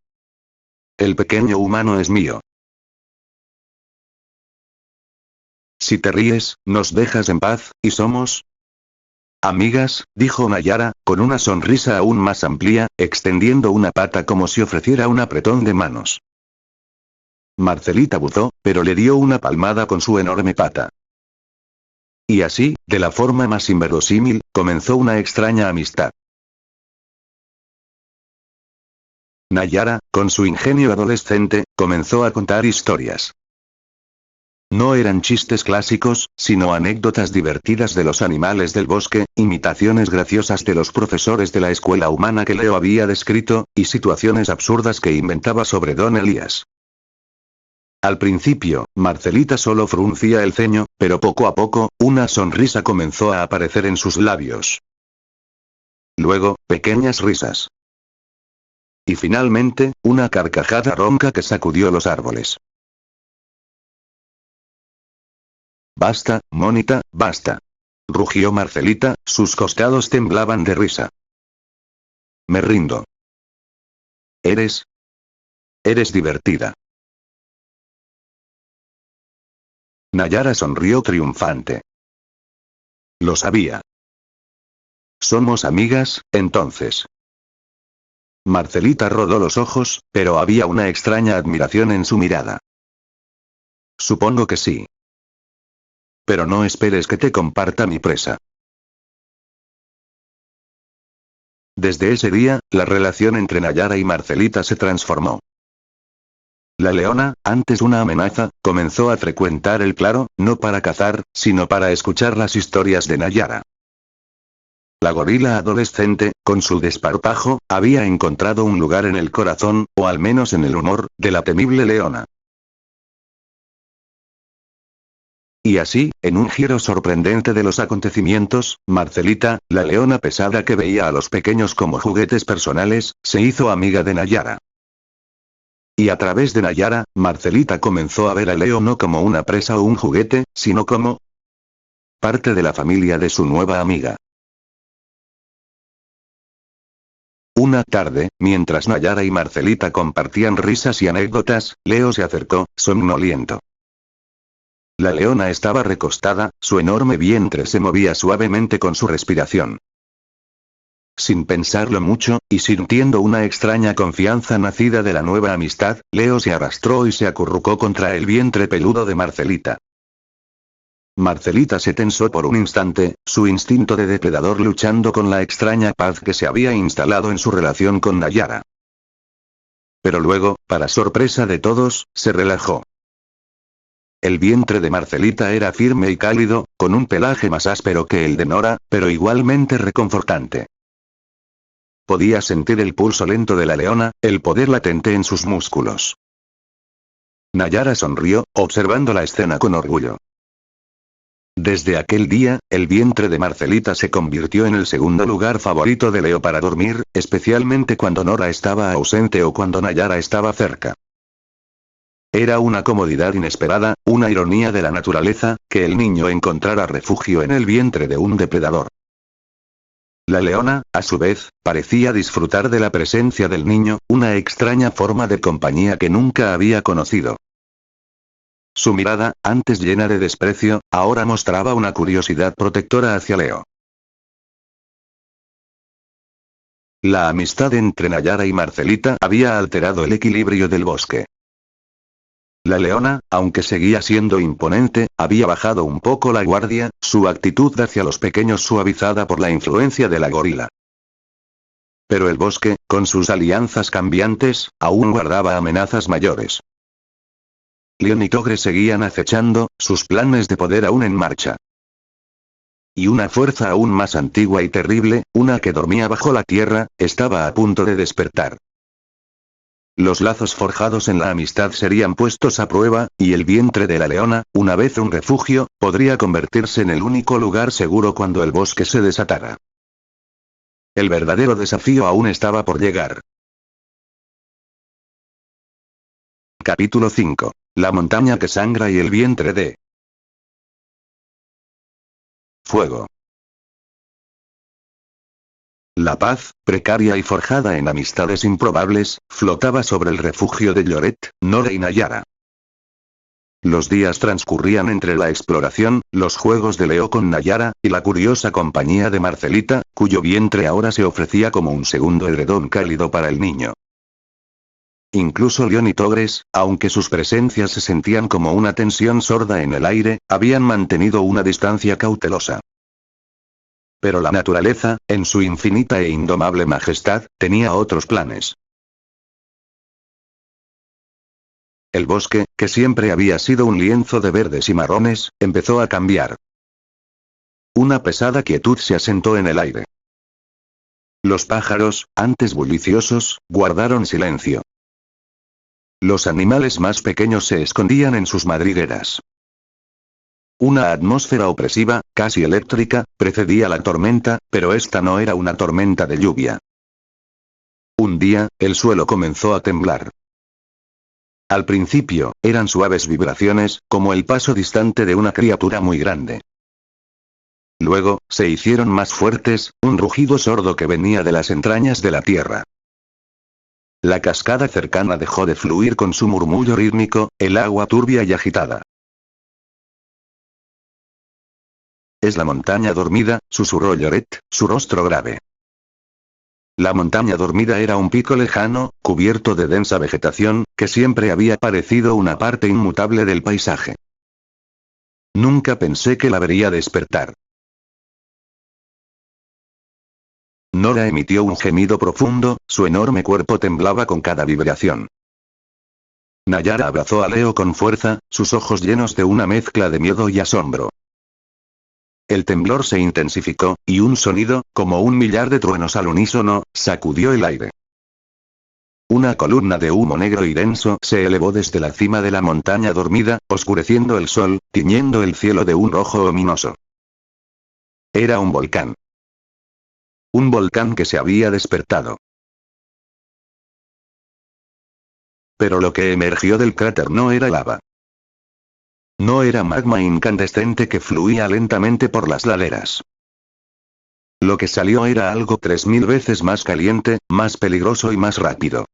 el pequeño humano es mío. Si te ríes, nos dejas en paz, y somos amigas, dijo Nayara, con una sonrisa aún más amplia, extendiendo una pata como si ofreciera un apretón de manos. Marcelita buzó, pero le dio una palmada con su enorme pata. Y así, de la forma más inverosímil, comenzó una extraña amistad. Nayara, con su ingenio adolescente, comenzó a contar historias. No eran chistes clásicos, sino anécdotas divertidas de los animales del bosque, imitaciones graciosas de los profesores de la escuela humana que Leo había descrito, y situaciones absurdas que inventaba sobre Don Elías. Al principio, Marcelita solo fruncía el ceño, pero poco a poco, una sonrisa comenzó a aparecer en sus labios. Luego, pequeñas risas. Y finalmente, una carcajada ronca que sacudió los árboles. Basta, monita, basta. Rugió Marcelita, sus costados temblaban de risa. Me rindo. Eres divertida. Nayara sonrió triunfante. Lo sabía. Somos amigas, entonces. Marcelita rodó los ojos, pero había una extraña admiración en su mirada. Supongo que sí. Pero no esperes que te comparta mi presa. Desde ese día, la relación entre Nayara y Marcelita se transformó. La leona, antes una amenaza, comenzó a frecuentar el claro, no para cazar, sino para escuchar las historias de Nayara. La gorila adolescente, con su desparpajo, había encontrado un lugar en el corazón, o al menos en el humor, de la temible leona. Y así, en un giro sorprendente de los acontecimientos, Marcelita, la leona pesada que veía a los pequeños como juguetes personales, se hizo amiga de Nayara. Y a través de Nayara, Marcelita comenzó a ver a Leo no como una presa o un juguete, sino como parte de la familia de su nueva amiga. Una tarde, mientras Nayara y Marcelita compartían risas y anécdotas, Leo se acercó, somnoliento. La leona estaba recostada, su enorme vientre se movía suavemente con su respiración. Sin pensarlo mucho, y sintiendo una extraña confianza nacida de la nueva amistad, Leo se arrastró y se acurrucó contra el vientre peludo de Marcelita. Marcelita se tensó por un instante, su instinto de depredador luchando con la extraña paz que se había instalado en su relación con Nayara. Pero luego, para sorpresa de todos, se relajó. El vientre de Marcelita era firme y cálido, con un pelaje más áspero que el de Nora, pero igualmente reconfortante. Podía sentir el pulso lento de la leona, el poder latente en sus músculos. Nayara sonrió, observando la escena con orgullo. Desde aquel día, el vientre de Marcelita se convirtió en el segundo lugar favorito de Leo para dormir, especialmente cuando Nora estaba ausente o cuando Nayara estaba cerca. Era una comodidad inesperada, una ironía de la naturaleza, que el niño encontrara refugio en el vientre de un depredador. La leona, a su vez, parecía disfrutar de la presencia del niño, una extraña forma de compañía que nunca había conocido. Su mirada, antes llena de desprecio, ahora mostraba una curiosidad protectora hacia Leo. La amistad entre Nayara y Marcelita había alterado el equilibrio del bosque. La leona, aunque seguía siendo imponente, había bajado un poco la guardia, su actitud hacia los pequeños suavizada por la influencia de la gorila. Pero el bosque, con sus alianzas cambiantes, aún guardaba amenazas mayores. León y Tigre seguían acechando, sus planes de poder aún en marcha. Y una fuerza aún más antigua y terrible, una que dormía bajo la tierra, estaba a punto de despertar. Los lazos forjados en la amistad serían puestos a prueba, y el vientre de la leona, una vez un refugio, podría convertirse en el único lugar seguro cuando el bosque se desatara. El verdadero desafío aún estaba por llegar. Capítulo 5. La montaña que sangra y el vientre de fuego. La paz, precaria y forjada en amistades improbables, flotaba sobre el refugio de Lloret, Nora y Nayara. Los días transcurrían entre la exploración, los juegos de Leo con Nayara, y la curiosa compañía de Marcelita, cuyo vientre ahora se ofrecía como un segundo edredón cálido para el niño. Incluso León y Tigres, aunque sus presencias se sentían como una tensión sorda en el aire, habían mantenido una distancia cautelosa. Pero la naturaleza, en su infinita e indomable majestad, tenía otros planes. El bosque, que siempre había sido un lienzo de verdes y marrones, empezó a cambiar. Una pesada quietud se asentó en el aire. Los pájaros, antes bulliciosos, guardaron silencio. Los animales más pequeños se escondían en sus madrigueras. Una atmósfera opresiva, casi eléctrica, precedía la tormenta, pero esta no era una tormenta de lluvia. Un día, el suelo comenzó a temblar. Al principio, eran suaves vibraciones, como el paso distante de una criatura muy grande. Luego, se hicieron más fuertes, un rugido sordo que venía de las entrañas de la tierra. La cascada cercana dejó de fluir con su murmullo rítmico, el agua turbia y agitada. Es la montaña dormida, susurró Lloret, su rostro grave. La montaña dormida era un pico lejano, cubierto de densa vegetación, que siempre había parecido una parte inmutable del paisaje. Nunca pensé que la vería despertar. Nora emitió un gemido profundo, su enorme cuerpo temblaba con cada vibración. Nayara abrazó a Leo con fuerza, sus ojos llenos de una mezcla de miedo y asombro. El temblor se intensificó, y un sonido, como un millar de truenos al unísono, sacudió el aire. Una columna de humo negro y denso se elevó desde la cima de la montaña dormida, oscureciendo el sol, tiñendo el cielo de un rojo ominoso. Era un volcán. Un volcán que se había despertado. Pero lo que emergió del cráter no era lava. No era magma incandescente que fluía lentamente por las laderas. Lo que salió era algo 3000 veces más caliente, más peligroso y más rápido.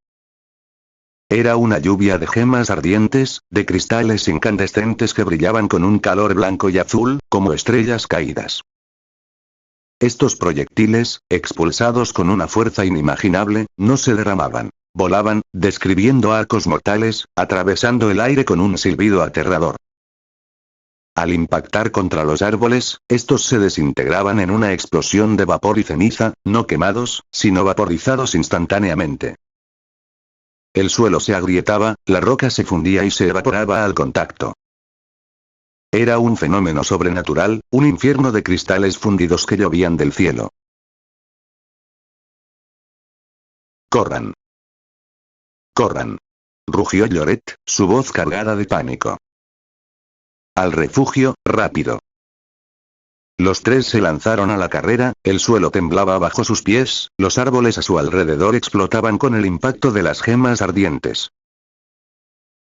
Era una lluvia de gemas ardientes, de cristales incandescentes que brillaban con un calor blanco y azul, como estrellas caídas. Estos proyectiles, expulsados con una fuerza inimaginable, no se derramaban. Volaban, describiendo arcos mortales, atravesando el aire con un silbido aterrador. Al impactar contra los árboles, estos se desintegraban en una explosión de vapor y ceniza, no quemados, sino vaporizados instantáneamente. El suelo se agrietaba, la roca se fundía y se evaporaba al contacto. Era un fenómeno sobrenatural, un infierno de cristales fundidos que llovían del cielo. ¡Corran! ¡Corran! Rugió Lloret, su voz cargada de pánico. Al refugio, rápido. Los tres se lanzaron a la carrera, el suelo temblaba bajo sus pies, los árboles a su alrededor explotaban con el impacto de las gemas ardientes.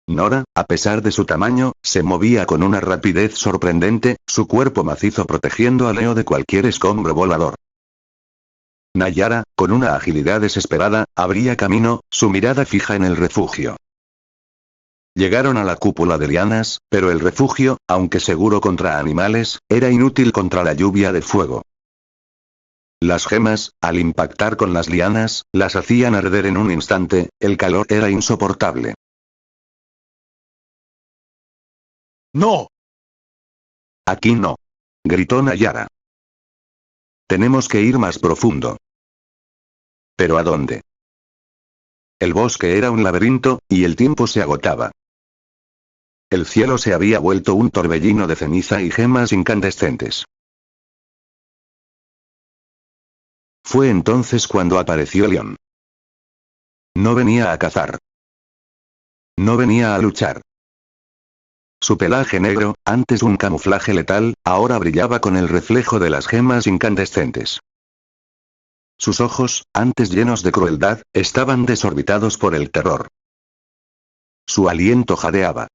Nora, a pesar de su tamaño, se movía con una rapidez sorprendente, su cuerpo macizo protegiendo a Leo de cualquier escombro volador. Nayara, con una agilidad desesperada, abría camino, su mirada fija en el refugio. Llegaron a la cúpula de lianas, pero el refugio, aunque seguro contra animales, era inútil contra la lluvia de fuego. Las gemas, al impactar con las lianas, las hacían arder en un instante, el calor era insoportable. ¡No! Aquí no. Gritó Nayara. Tenemos que ir más profundo. ¿Pero a dónde? El bosque era un laberinto, y el tiempo se agotaba. El cielo se había vuelto un torbellino de ceniza y gemas incandescentes. Fue entonces cuando apareció Leon. No venía a cazar. No venía a luchar. Su pelaje negro, antes un camuflaje letal, ahora brillaba con el reflejo de las gemas incandescentes. Sus ojos, antes llenos de crueldad, estaban desorbitados por el terror. Su aliento jadeaba.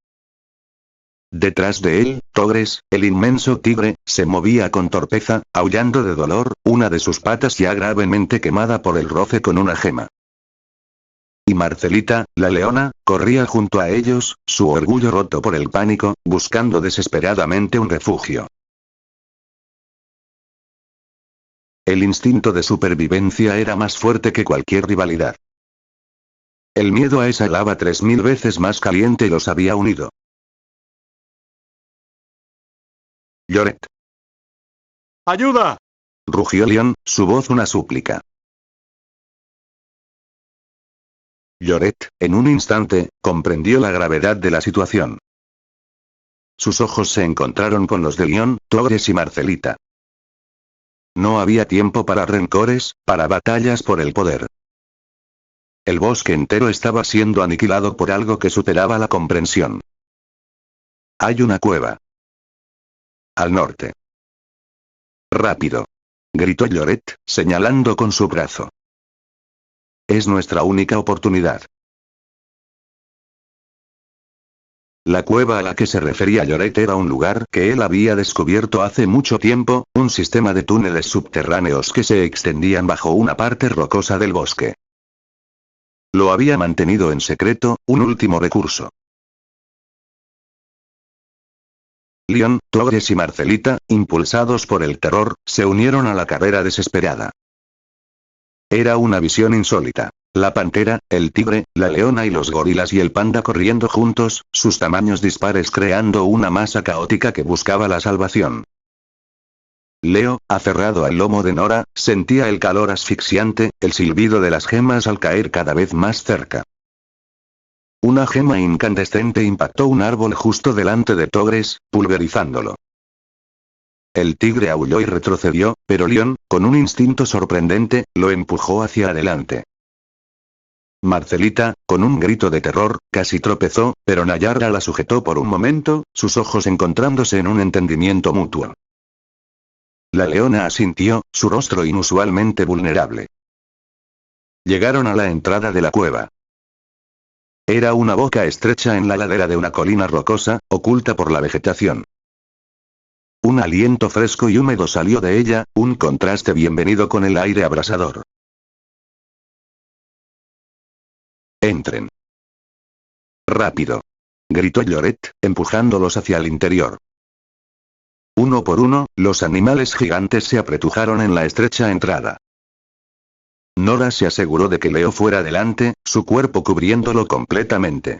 Detrás de él, Togres, el inmenso tigre, se movía con torpeza, aullando de dolor, una de sus patas ya gravemente quemada por el roce con una gema. Y Marcelita, la leona, corría junto a ellos, su orgullo roto por el pánico, buscando desesperadamente un refugio. El instinto de supervivencia era más fuerte que cualquier rivalidad. El miedo a esa lava 3000 veces más caliente los había unido. Lloret. ¡Ayuda! Rugió Leon, su voz una súplica. Lloret, en un instante, comprendió la gravedad de la situación. Sus ojos se encontraron con los de Leon, Togres y Marcelita. No había tiempo para rencores, para batallas por el poder. El bosque entero estaba siendo aniquilado por algo que superaba la comprensión. Hay una cueva. Al norte. Rápido. Gritó Lloret, señalando con su brazo. Es nuestra única oportunidad. La cueva a la que se refería Lloret era un lugar que él había descubierto hace mucho tiempo, un sistema de túneles subterráneos que se extendían bajo una parte rocosa del bosque. Lo había mantenido en secreto, un último recurso. Leon, Togres y Marcelita, impulsados por el terror, se unieron a la carrera desesperada. Era una visión insólita. La pantera, el tigre, la leona y los gorilas y el panda corriendo juntos, sus tamaños dispares creando una masa caótica que buscaba la salvación. Leo, aferrado al lomo de Nora, sentía el calor asfixiante, el silbido de las gemas al caer cada vez más cerca. Una gema incandescente impactó un árbol justo delante de Togres, pulverizándolo. El tigre aulló y retrocedió, pero Leon, con un instinto sorprendente, lo empujó hacia adelante. Marcelita, con un grito de terror, casi tropezó, pero Nayara la sujetó por un momento, sus ojos encontrándose en un entendimiento mutuo. La leona asintió, su rostro inusualmente vulnerable. Llegaron a la entrada de la cueva. Era una boca estrecha en la ladera de una colina rocosa, oculta por la vegetación. Un aliento fresco y húmedo salió de ella, un contraste bienvenido con el aire abrasador. Entren. Rápido. Gritó Lloret, empujándolos hacia el interior. Uno por uno, los animales gigantes se apretujaron en la estrecha entrada. Nora se aseguró de que Leo fuera delante, su cuerpo cubriéndolo completamente.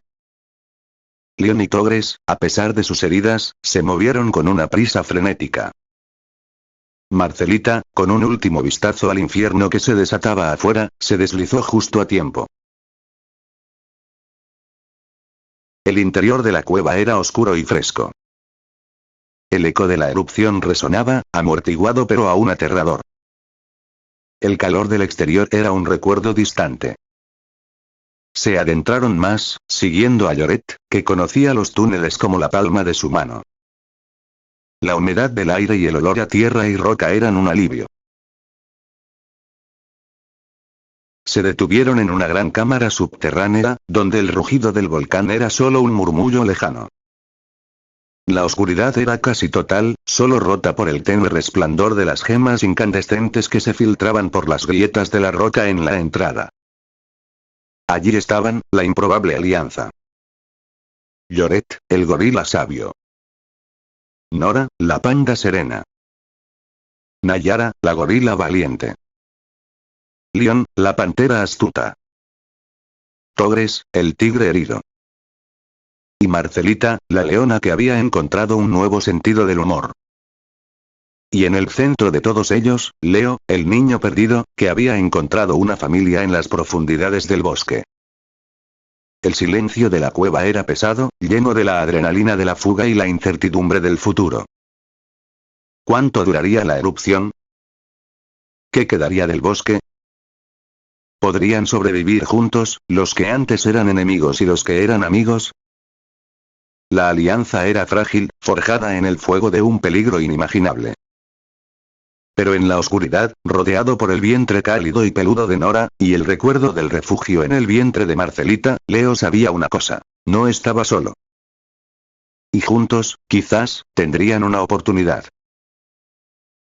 Leon y Togres, a pesar de sus heridas, se movieron con una prisa frenética. Marcelita, con un último vistazo al infierno que se desataba afuera, se deslizó justo a tiempo. El interior de la cueva era oscuro y fresco. El eco de la erupción resonaba, amortiguado pero aún aterrador. El calor del exterior era un recuerdo distante. Se adentraron más, siguiendo a Lloret, que conocía los túneles como la palma de su mano. La humedad del aire y el olor a tierra y roca eran un alivio. Se detuvieron en una gran cámara subterránea, donde el rugido del volcán era solo un murmullo lejano. La oscuridad era casi total, solo rota por el tenue resplandor de las gemas incandescentes que se filtraban por las grietas de la roca en la entrada. Allí estaban, la improbable alianza. Lloret, el gorila sabio. Nora, la panda serena. Nayara, la gorila valiente. Leon, la pantera astuta. Togres, el tigre herido. Y Marcelita, la leona que había encontrado un nuevo sentido del humor. Y en el centro de todos ellos, Leo, el niño perdido, que había encontrado una familia en las profundidades del bosque. El silencio de la cueva era pesado, lleno de la adrenalina de la fuga y la incertidumbre del futuro. ¿Cuánto duraría la erupción? ¿Qué quedaría del bosque? ¿Podrían sobrevivir juntos, los que antes eran enemigos y los que eran amigos? La alianza era frágil, forjada en el fuego de un peligro inimaginable. Pero en la oscuridad, rodeado por el vientre cálido y peludo de Nora, y el recuerdo del refugio en el vientre de Marcelita, Leo sabía una cosa: no estaba solo. Y juntos, quizás, tendrían una oportunidad.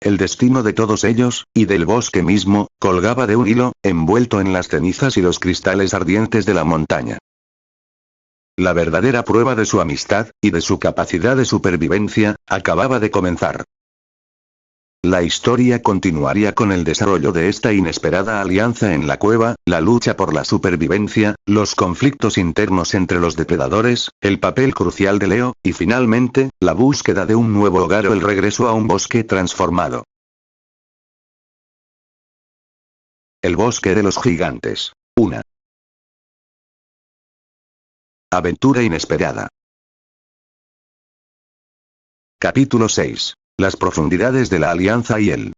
El destino de todos ellos, y del bosque mismo, colgaba de un hilo, envuelto en las cenizas y los cristales ardientes de la montaña. La verdadera prueba de su amistad, y de su capacidad de supervivencia, acababa de comenzar. La historia continuaría con el desarrollo de esta inesperada alianza en la cueva, la lucha por la supervivencia, los conflictos internos entre los depredadores, el papel crucial de Leo, y finalmente, la búsqueda de un nuevo hogar o el regreso a un bosque transformado. El bosque de los gigantes. Una aventura inesperada. Capítulo 6. Las profundidades de la alianza y el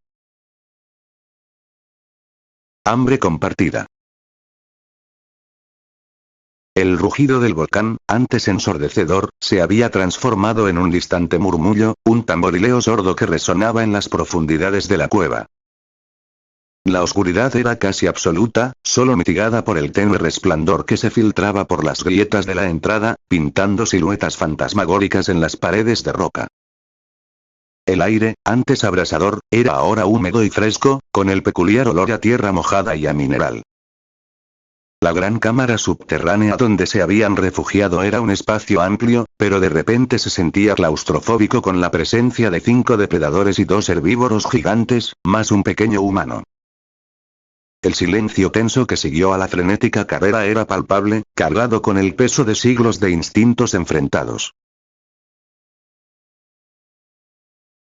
hambre compartida. El rugido del volcán, antes ensordecedor, se había transformado en un distante murmullo, un tamborileo sordo que resonaba en las profundidades de la cueva. La oscuridad era casi absoluta, solo mitigada por el tenue resplandor que se filtraba por las grietas de la entrada, pintando siluetas fantasmagóricas en las paredes de roca. El aire, antes abrasador, era ahora húmedo y fresco, con el peculiar olor a tierra mojada y a mineral. La gran cámara subterránea donde se habían refugiado era un espacio amplio, pero de repente se sentía claustrofóbico con la presencia de 5 depredadores y 2 herbívoros gigantes, más un pequeño humano. El silencio tenso que siguió a la frenética carrera era palpable, cargado con el peso de siglos de instintos enfrentados.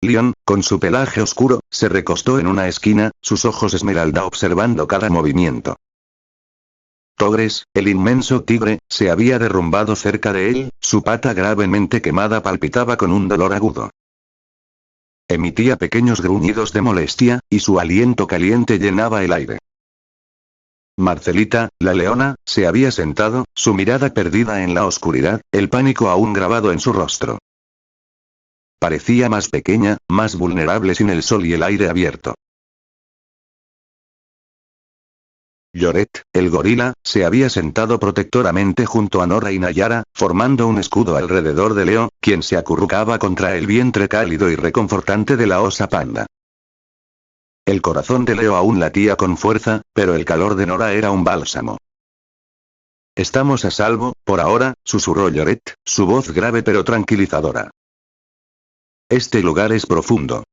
Leon, con su pelaje oscuro, se recostó en una esquina, sus ojos esmeralda observando cada movimiento. Togres, el inmenso tigre, se había derrumbado cerca de él, su pata gravemente quemada palpitaba con un dolor agudo. Emitía pequeños gruñidos de molestia, y su aliento caliente llenaba el aire. Marcelita, la leona, se había sentado, su mirada perdida en la oscuridad, el pánico aún grabado en su rostro. Parecía más pequeña, más vulnerable sin el sol y el aire abierto. Lloret, el gorila, se había sentado protectoramente junto a Nora y Nayara, formando un escudo alrededor de Leo, quien se acurrucaba contra el vientre cálido y reconfortante de la osa panda. El corazón de Leo aún latía con fuerza, pero el calor de Nora era un bálsamo. Estamos a salvo, por ahora, susurró Lloret, su voz grave pero tranquilizadora. Este lugar es profundo.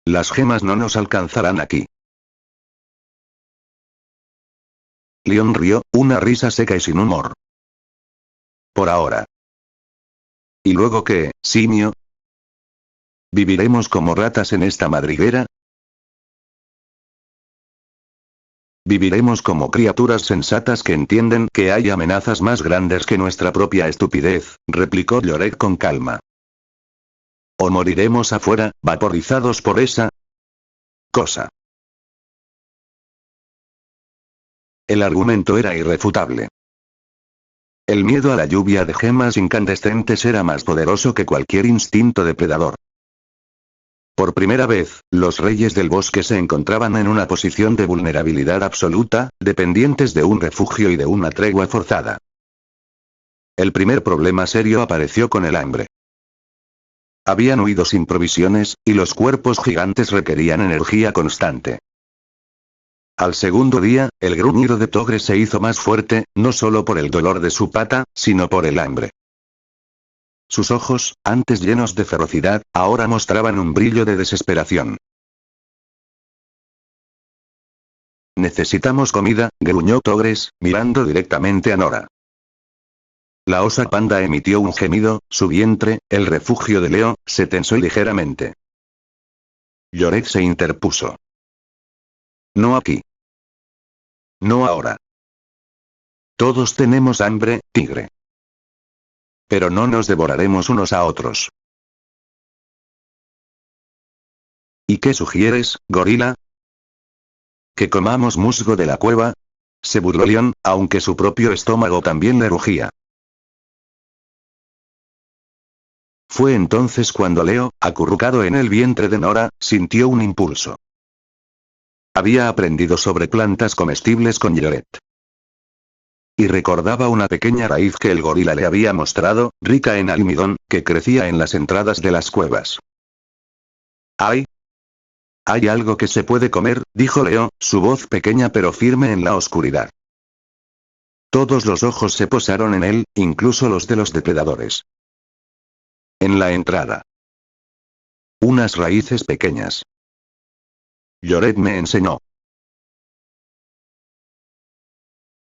Las gemas no nos alcanzarán aquí. León rió, una risa seca y sin humor. Por ahora. ¿Y luego qué, simio? ¿Viviremos como ratas en esta madriguera? Viviremos como criaturas sensatas que entienden que hay amenazas más grandes que nuestra propia estupidez, replicó Lloret con calma. ¿O moriremos afuera, vaporizados por esa cosa? El argumento era irrefutable. El miedo a la lluvia de gemas incandescentes era más poderoso que cualquier instinto depredador. Por primera vez, los reyes del bosque se encontraban en una posición de vulnerabilidad absoluta, dependientes de un refugio y de una tregua forzada. El primer problema serio apareció con el hambre. Habían huido sin provisiones, y los cuerpos gigantes requerían energía constante. Al segundo día, el gruñido de Togre se hizo más fuerte, no solo por el dolor de su pata, sino por el hambre. Sus ojos, antes llenos de ferocidad, ahora mostraban un brillo de desesperación. Necesitamos comida, gruñó Togres, mirando directamente a Nora. La osa panda emitió un gemido, su vientre, el refugio de Leo, se tensó ligeramente. Lloret se interpuso. No aquí. No ahora. Todos tenemos hambre, tigre. Pero no nos devoraremos unos a otros. ¿Y qué sugieres, gorila? ¿Que comamos musgo de la cueva? Se burló León, aunque su propio estómago también le rugía. Fue entonces cuando Leo, acurrucado en el vientre de Nora, sintió un impulso. Había aprendido sobre plantas comestibles con Lloret. Y recordaba una pequeña raíz que el gorila le había mostrado, rica en almidón, que crecía en las entradas de las cuevas. ¡Ay! Hay algo que se puede comer, dijo Leo, su voz pequeña pero firme en la oscuridad. Todos los ojos se posaron en él, incluso los de los depredadores. En la entrada. Unas raíces pequeñas. Lloret me enseñó.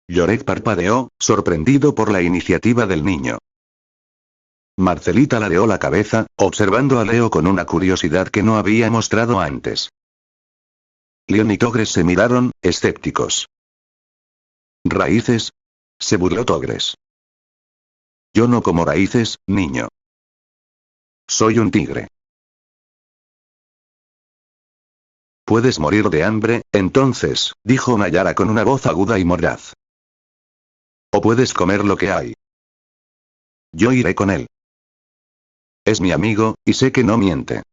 Lloret parpadeó, sorprendido por la iniciativa del niño. Marcelita ladeó la cabeza, observando a Leo con una curiosidad que no había mostrado antes. León y Togres se miraron, escépticos. ¿Raíces? Se burló Togres. Yo no como raíces, niño. Soy un tigre. Puedes morir de hambre, entonces, dijo Nayara con una voz aguda y mordaz. O puedes comer lo que hay. Yo iré con él. Es mi amigo, y sé que no miente.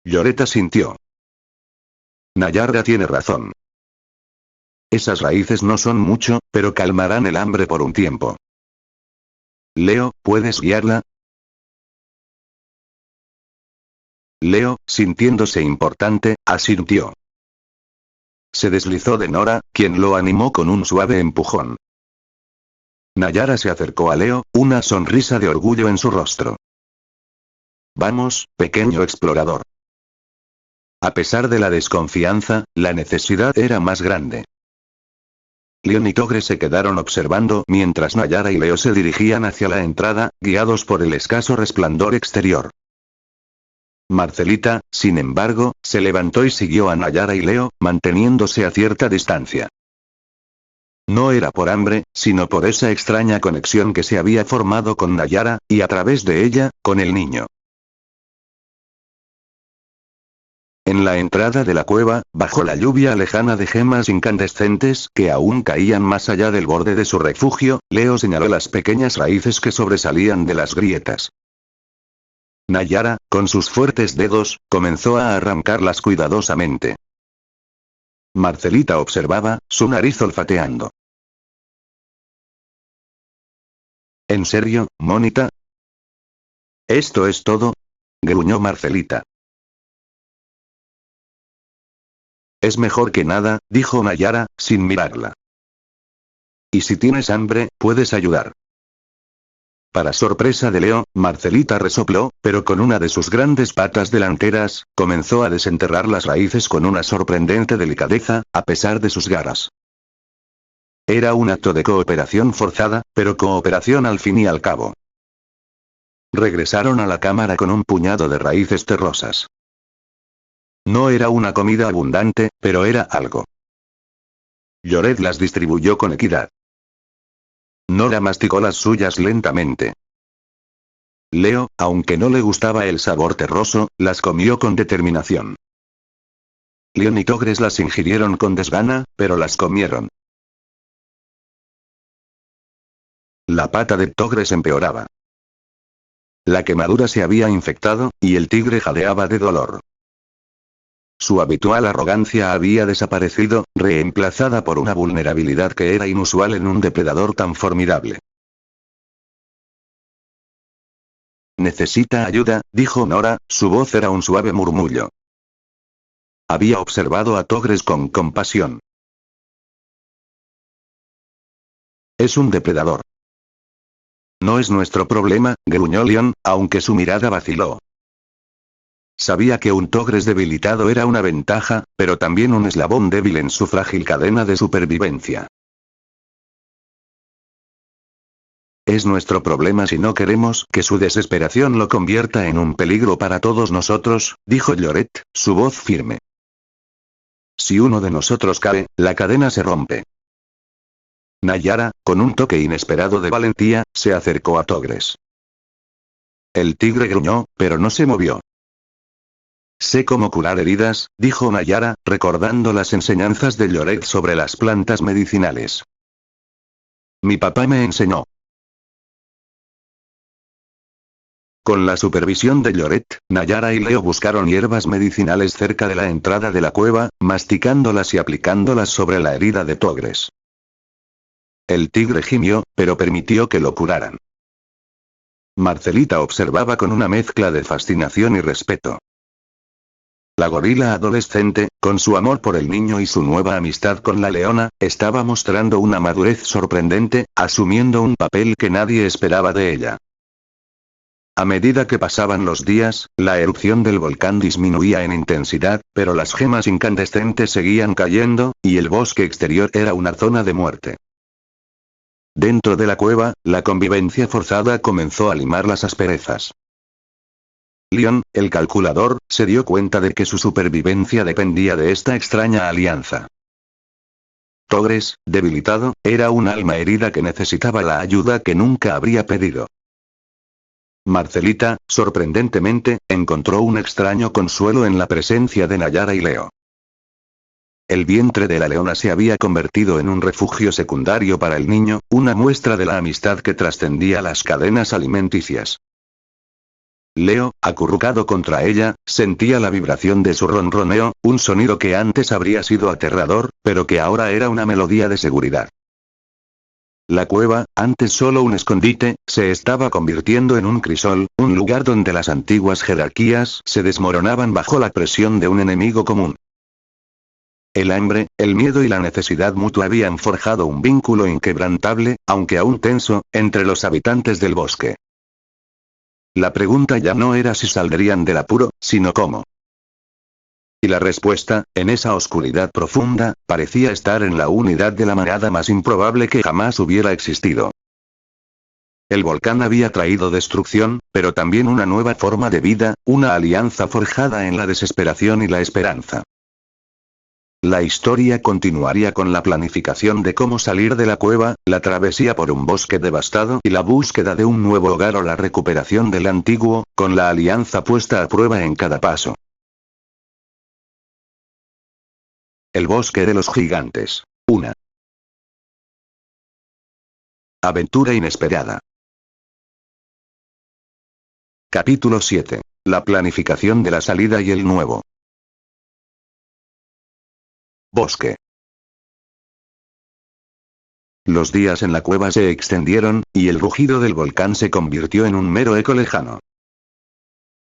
Lloret asintió. Nayara tiene razón. Esas raíces no son mucho, pero calmarán el hambre por un tiempo. Leo, ¿puedes guiarla? Leo, sintiéndose importante, asintió. Se deslizó de Nora, quien lo animó con un suave empujón. Nayara se acercó a Leo, una sonrisa de orgullo en su rostro. Vamos, pequeño explorador. A pesar de la desconfianza, la necesidad era más grande. León y Togre se quedaron observando mientras Nayara y Leo se dirigían hacia la entrada, guiados por el escaso resplandor exterior. Marcelita, sin embargo, se levantó y siguió a Nayara y Leo, manteniéndose a cierta distancia. No era por hambre, sino por esa extraña conexión que se había formado con Nayara, y a través de ella, con el niño. En la entrada de la cueva, bajo la lluvia lejana de gemas incandescentes que aún caían más allá del borde de su refugio, Leo señaló las pequeñas raíces que sobresalían de las grietas. Nayara, con sus fuertes dedos, comenzó a arrancarlas cuidadosamente. Marcelita observaba, su nariz olfateando. ¿En serio, Mónica? ¿Esto es todo? Gruñó Marcelita. Es mejor que nada, dijo Nayara, sin mirarla. Y si tienes hambre, puedes ayudar. Para sorpresa de Leo, Marcelita resopló, pero con una de sus grandes patas delanteras, comenzó a desenterrar las raíces con una sorprendente delicadeza, a pesar de sus garras. Era un acto de cooperación forzada, pero cooperación al fin y al cabo. Regresaron a la cámara con un puñado de raíces terrosas. No era una comida abundante, pero era algo. Lloret las distribuyó con equidad. Nora masticó las suyas lentamente. Leo, aunque no le gustaba el sabor terroso, las comió con determinación. Leon y Togres las ingirieron con desgana, pero las comieron. La pata de Togres empeoraba. La quemadura se había infectado, y el tigre jadeaba de dolor. Su habitual arrogancia había desaparecido, reemplazada por una vulnerabilidad que era inusual en un depredador tan formidable. Necesita ayuda, dijo Nora, su voz era un suave murmullo. Había observado a Togres con compasión. Es un depredador. No es nuestro problema, gruñó Leon, aunque su mirada vaciló. Sabía que un Togres debilitado era una ventaja, pero también un eslabón débil en su frágil cadena de supervivencia. Es nuestro problema si no queremos que su desesperación lo convierta en un peligro para todos nosotros, dijo Lloret, su voz firme. Si uno de nosotros cae, la cadena se rompe. Nayara, con un toque inesperado de valentía, se acercó a Togres. El tigre gruñó, pero no se movió. Sé cómo curar heridas, dijo Nayara, recordando las enseñanzas de Lloret sobre las plantas medicinales. Mi papá me enseñó. Con la supervisión de Lloret, Nayara y Leo buscaron hierbas medicinales cerca de la entrada de la cueva, masticándolas y aplicándolas sobre la herida de Togres. El tigre gimió, pero permitió que lo curaran. Marcelita observaba con una mezcla de fascinación y respeto. La gorila adolescente, con su amor por el niño y su nueva amistad con la leona, estaba mostrando una madurez sorprendente, asumiendo un papel que nadie esperaba de ella. A medida que pasaban los días, la erupción del volcán disminuía en intensidad, pero las gemas incandescentes seguían cayendo, y el bosque exterior era una zona de muerte. Dentro de la cueva, la convivencia forzada comenzó a limar las asperezas. Leon, el calculador, se dio cuenta de que su supervivencia dependía de esta extraña alianza. Togres, debilitado, era un alma herida que necesitaba la ayuda que nunca habría pedido. Marcelita, sorprendentemente, encontró un extraño consuelo en la presencia de Nayara y Leo. El vientre de la leona se había convertido en un refugio secundario para el niño, una muestra de la amistad que trascendía las cadenas alimenticias. Leo, acurrucado contra ella, sentía la vibración de su ronroneo, un sonido que antes habría sido aterrador, pero que ahora era una melodía de seguridad. La cueva, antes solo un escondite, se estaba convirtiendo en un crisol, un lugar donde las antiguas jerarquías se desmoronaban bajo la presión de un enemigo común. El hambre, el miedo y la necesidad mutua habían forjado un vínculo inquebrantable, aunque aún tenso, entre los habitantes del bosque. La pregunta ya no era si saldrían del apuro, sino cómo. Y la respuesta, en esa oscuridad profunda, parecía estar en la unidad de la manada más improbable que jamás hubiera existido. El volcán había traído destrucción, pero también una nueva forma de vida, una alianza forjada en la desesperación y la esperanza. La historia continuaría con la planificación de cómo salir de la cueva, la travesía por un bosque devastado y la búsqueda de un nuevo hogar o la recuperación del antiguo, con la alianza puesta a prueba en cada paso. El bosque de los gigantes. Una aventura inesperada. Capítulo 7. La planificación de la salida y el nuevo bosque. Los días en la cueva se extendieron, y el rugido del volcán se convirtió en un mero eco lejano.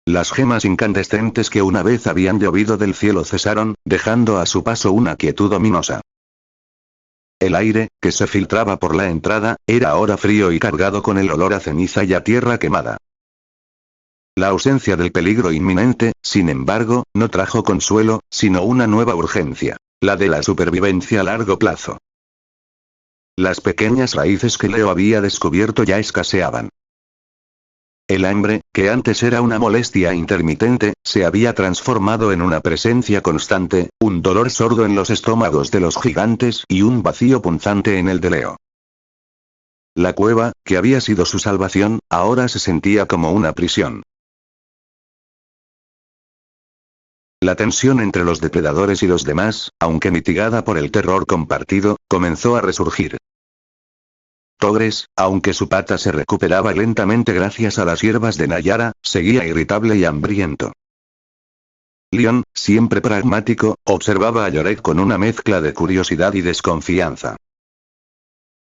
Las gemas incandescentes que una vez habían llovido del cielo cesaron, dejando a su paso una quietud ominosa. El aire, que se filtraba por la entrada, era ahora frío y cargado con el olor a ceniza y a tierra quemada. La ausencia del peligro inminente, sin embargo, no trajo consuelo, sino una nueva urgencia, la de la supervivencia a largo plazo. Las pequeñas raíces que Leo había descubierto ya escaseaban. El hambre, que antes era una molestia intermitente, se había transformado en una presencia constante, un dolor sordo en los estómagos de los gigantes y un vacío punzante en el de Leo. La cueva, que había sido su salvación, ahora se sentía como una prisión. La tensión entre los depredadores y los demás, aunque mitigada por el terror compartido, comenzó a resurgir. Togres, aunque su pata se recuperaba lentamente gracias a las hierbas de Nayara, seguía irritable y hambriento. Leon, siempre pragmático, observaba a Lloret con una mezcla de curiosidad y desconfianza.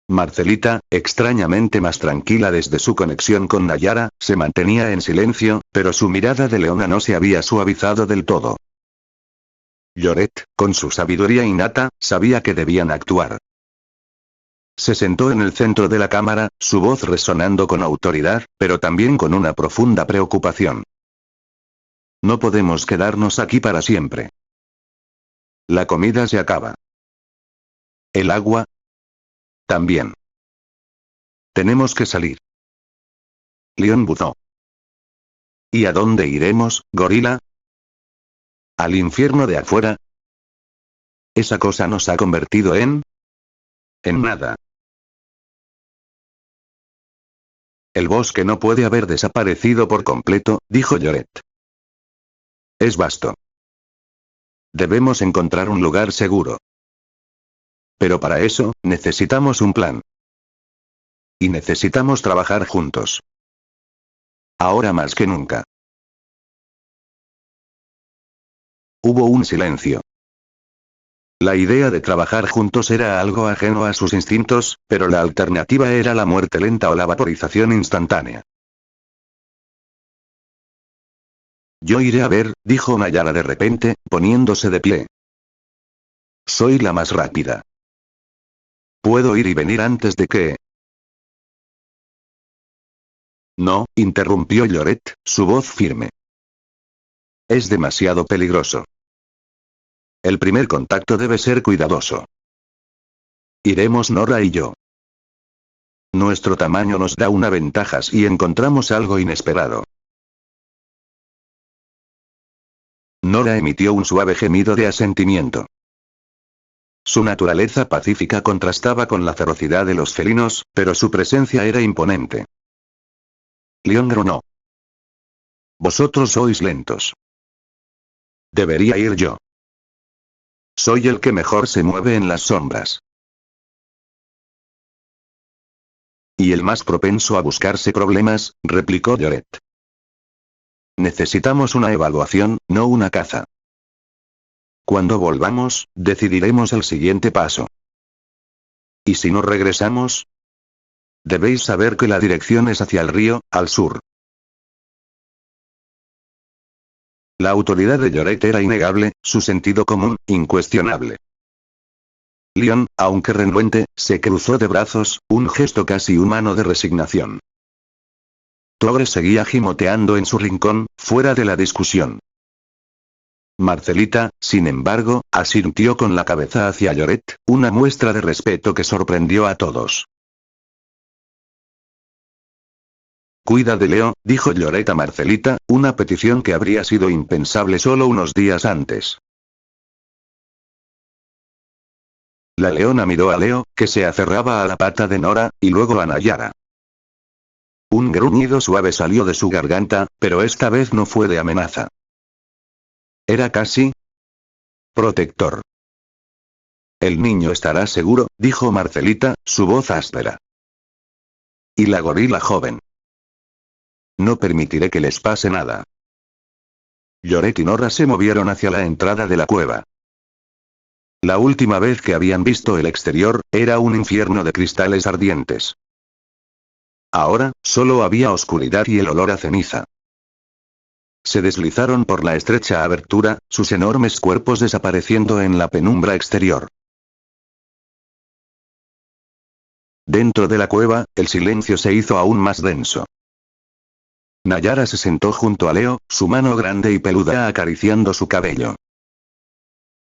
Marcelita, extrañamente más tranquila desde su conexión con Nayara, se mantenía en silencio, pero su mirada de leona no se había suavizado del todo. Lloret, con su sabiduría innata, sabía que debían actuar. Se sentó en el centro de la cámara, su voz resonando con autoridad, pero también con una profunda preocupación. No podemos quedarnos aquí para siempre. La comida se acaba. El agua también. Tenemos que salir. Leon buzó. ¿Y a dónde iremos, gorila? ¿Al infierno de afuera? Esa cosa nos ha convertido en nada. El bosque no puede haber desaparecido por completo, dijo Lloret. Es vasto. Debemos encontrar un lugar seguro. Pero para eso, necesitamos un plan. Y necesitamos trabajar juntos. Ahora más que nunca. Hubo un silencio. La idea de trabajar juntos era algo ajeno a sus instintos, pero la alternativa era la muerte lenta o la vaporización instantánea. Yo iré a ver, dijo Nayara de repente, poniéndose de pie. Soy la más rápida. Puedo ir y venir antes de que... No, interrumpió Lloret, su voz firme. Es demasiado peligroso. El primer contacto debe ser cuidadoso. Iremos Nora y yo. Nuestro tamaño nos da una ventaja si encontramos algo inesperado. Nora emitió un suave gemido de asentimiento. Su naturaleza pacífica contrastaba con la ferocidad de los felinos, pero su presencia era imponente. Leon gronó. Vosotros sois lentos. Debería ir yo. Soy el que mejor se mueve en las sombras. Y el más propenso a buscarse problemas, replicó Lloret. Necesitamos una evaluación, no una caza. Cuando volvamos, decidiremos el siguiente paso. ¿Y si no regresamos? Debéis saber que la dirección es hacia el río, al sur. La autoridad de Lloret era innegable, su sentido común, incuestionable. Leon, aunque renuente, se cruzó de brazos, un gesto casi humano de resignación. Togres seguía gimoteando en su rincón, fuera de la discusión. Marcelita, sin embargo, asintió con la cabeza hacia Lloret, una muestra de respeto que sorprendió a todos. Cuida de Leo, dijo Lloret a Marcelita, una petición que habría sido impensable solo unos días antes. La leona miró a Leo, que se aferraba a la pata de Nora, y luego a Nayara. Un gruñido suave salió de su garganta, pero esta vez no fue de amenaza. Era casi protector. El niño estará seguro, dijo Marcelita, su voz áspera. Y la gorila joven. No permitiré que les pase nada. Lloret y Nora se movieron hacia la entrada de la cueva. La última vez que habían visto el exterior, era un infierno de cristales ardientes. Ahora, solo había oscuridad y el olor a ceniza. Se deslizaron por la estrecha abertura, sus enormes cuerpos desapareciendo en la penumbra exterior. Dentro de la cueva, el silencio se hizo aún más denso. Nayara se sentó junto a Leo, su mano grande y peluda acariciando su cabello.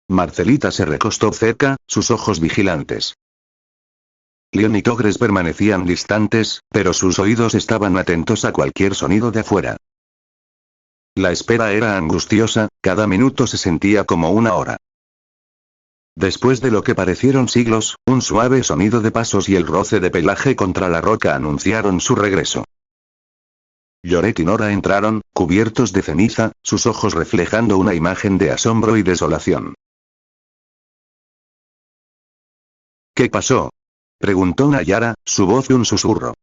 Marcelita se recostó cerca, sus ojos vigilantes. Leon y Togres permanecían distantes, pero sus oídos estaban atentos a cualquier sonido de afuera. La espera era angustiosa, cada minuto se sentía como una hora. Después de lo que parecieron siglos, un suave sonido de pasos y el roce de pelaje contra la roca anunciaron su regreso. Lloret y Nora entraron, cubiertos de ceniza, sus ojos reflejando una imagen de asombro y desolación. ¿Qué pasó? Preguntó Nayara, su voz un susurro.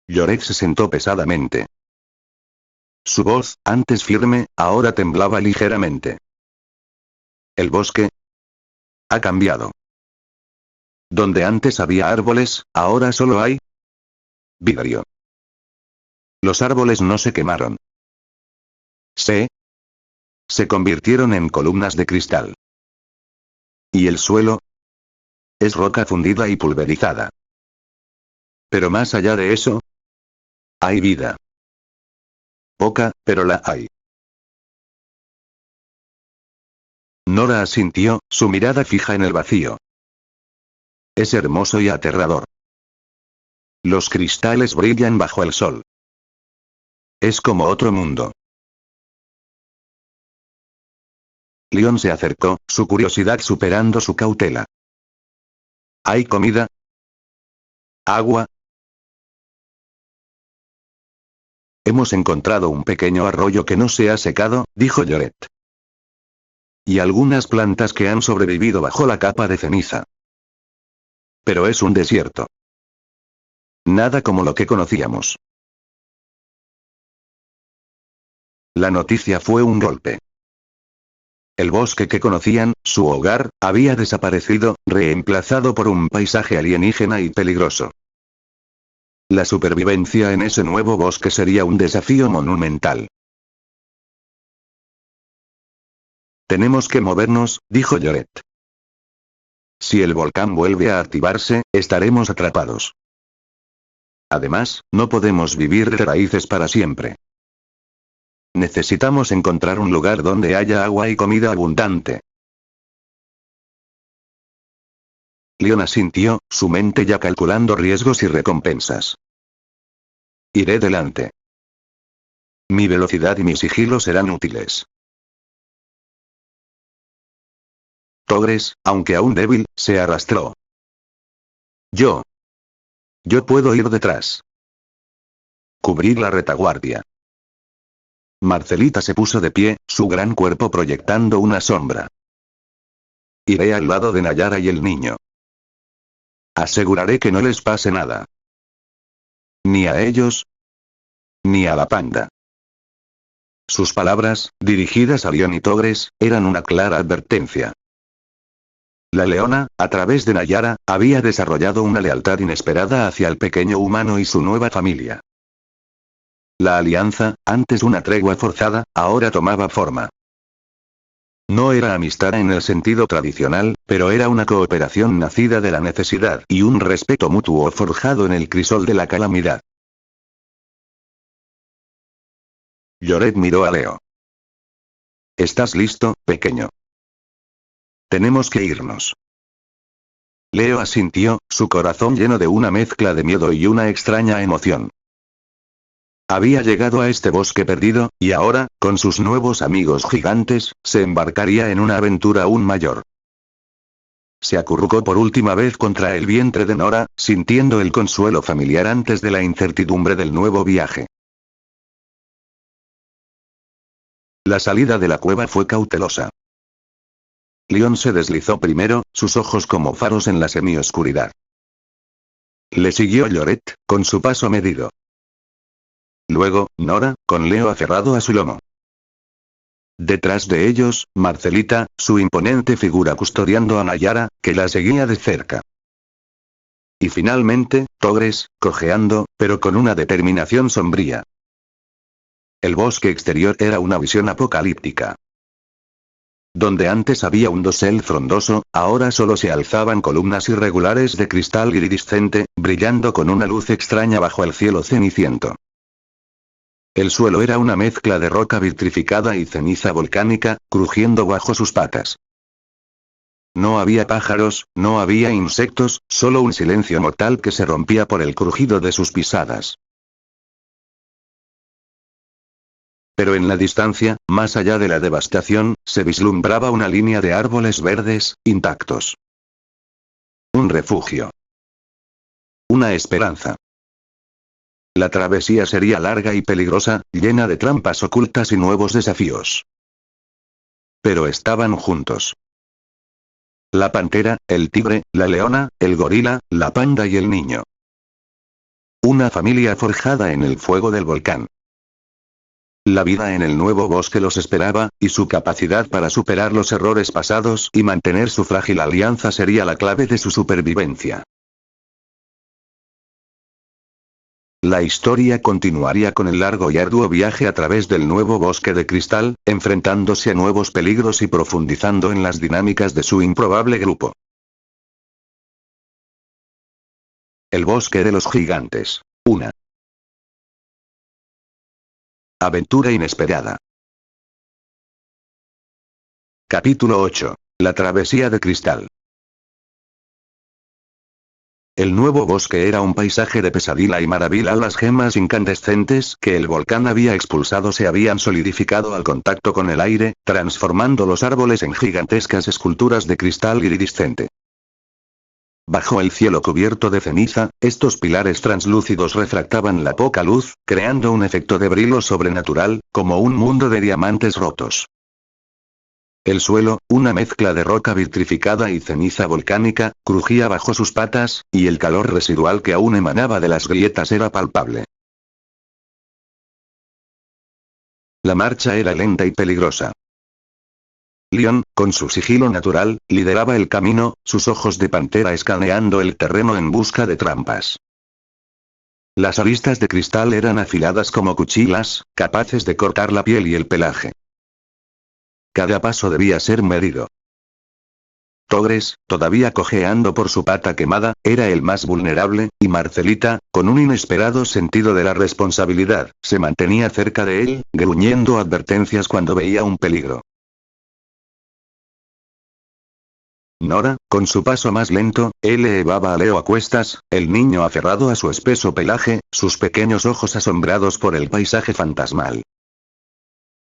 Lloret se sentó pesadamente. Su voz, antes firme, ahora temblaba ligeramente. El bosque ha cambiado. Donde antes había árboles, ahora solo hay vidrio. Los árboles no se quemaron. Se convirtieron en columnas de cristal. ¿Y el suelo? Es roca fundida y pulverizada. Pero más allá de eso, hay vida. Poca, pero la hay. Nora asintió, su mirada fija en el vacío. Es hermoso y aterrador. Los cristales brillan bajo el sol. Es como otro mundo. Leon se acercó, su curiosidad superando su cautela. ¿Hay comida? ¿Agua? Hemos encontrado un pequeño arroyo que no se ha secado, dijo Lloret. Y algunas plantas que han sobrevivido bajo la capa de ceniza. Pero es un desierto. Nada como lo que conocíamos. La noticia fue un golpe. El bosque que conocían, su hogar, había desaparecido, reemplazado por un paisaje alienígena y peligroso. La supervivencia en ese nuevo bosque sería un desafío monumental. Tenemos que movernos, dijo Lloret. Si el volcán vuelve a activarse, estaremos atrapados. Además, no podemos vivir de raíces para siempre. Necesitamos encontrar un lugar donde haya agua y comida abundante. Leon asintió, su mente ya calculando riesgos y recompensas. Iré delante. Mi velocidad y mi sigilo serán útiles. Togres, aunque aún débil, se arrastró. Yo puedo ir detrás. Cubrir la retaguardia. Marcelita se puso de pie, su gran cuerpo proyectando una sombra. Iré al lado de Nayara y el niño. Aseguraré que no les pase nada. Ni a ellos, ni a la panda. Sus palabras, dirigidas a Leon y Togres, eran una clara advertencia. La leona, a través de Nayara, había desarrollado una lealtad inesperada hacia el pequeño humano y su nueva familia. La alianza, antes una tregua forzada, ahora tomaba forma. No era amistad en el sentido tradicional, pero era una cooperación nacida de la necesidad y un respeto mutuo forjado en el crisol de la calamidad. Lloret miró a Leo. ¿Estás listo, pequeño? Tenemos que irnos. Leo asintió, su corazón lleno de una mezcla de miedo y una extraña emoción. Había llegado a este bosque perdido, y ahora, con sus nuevos amigos gigantes, se embarcaría en una aventura aún mayor. Se acurrucó por última vez contra el vientre de Nora, sintiendo el consuelo familiar antes de la incertidumbre del nuevo viaje. La salida de la cueva fue cautelosa. Leon se deslizó primero, sus ojos como faros en la semioscuridad. Le siguió Lloret, con su paso medido. Luego, Nora, con Leo aferrado a su lomo. Detrás de ellos, Marcelita, su imponente figura custodiando a Nayara, que la seguía de cerca. Y finalmente, Togres, cojeando, pero con una determinación sombría. El bosque exterior era una visión apocalíptica. Donde antes había un dosel frondoso, ahora solo se alzaban columnas irregulares de cristal iridiscente, brillando con una luz extraña bajo el cielo ceniciento. El suelo era una mezcla de roca vitrificada y ceniza volcánica, crujiendo bajo sus patas. No había pájaros, no había insectos, solo un silencio mortal que se rompía por el crujido de sus pisadas. Pero en la distancia, más allá de la devastación, se vislumbraba una línea de árboles verdes, intactos. Un refugio. Una esperanza. La travesía sería larga y peligrosa, llena de trampas ocultas y nuevos desafíos. Pero estaban juntos. La pantera, el tigre, la leona, el gorila, la panda y el niño. Una familia forjada en el fuego del volcán. La vida en el nuevo bosque los esperaba, y su capacidad para superar los errores pasados y mantener su frágil alianza sería la clave de su supervivencia. La historia continuaría con el largo y arduo viaje a través del nuevo bosque de cristal, enfrentándose a nuevos peligros y profundizando en las dinámicas de su improbable grupo. El bosque de los gigantes. Una aventura inesperada. Capítulo 8. La travesía de cristal. El nuevo bosque era un paisaje de pesadilla y maravilla. Las gemas incandescentes que el volcán había expulsado se habían solidificado al contacto con el aire, transformando los árboles en gigantescas esculturas de cristal iridiscente. Bajo el cielo cubierto de ceniza, estos pilares translúcidos refractaban la poca luz, creando un efecto de brillo sobrenatural, como un mundo de diamantes rotos. El suelo, una mezcla de roca vitrificada y ceniza volcánica, crujía bajo sus patas, y el calor residual que aún emanaba de las grietas era palpable. La marcha era lenta y peligrosa. Leon, con su sigilo natural, lideraba el camino, sus ojos de pantera escaneando el terreno en busca de trampas. Las aristas de cristal eran afiladas como cuchillas, capaces de cortar la piel y el pelaje. Cada paso debía ser medido. Togres, todavía cojeando por su pata quemada, era el más vulnerable, y Marcelita, con un inesperado sentido de la responsabilidad, se mantenía cerca de él, gruñendo advertencias cuando veía un peligro. Nora, con su paso más lento, elevaba a Leo a cuestas, el niño aferrado a su espeso pelaje, sus pequeños ojos asombrados por el paisaje fantasmal.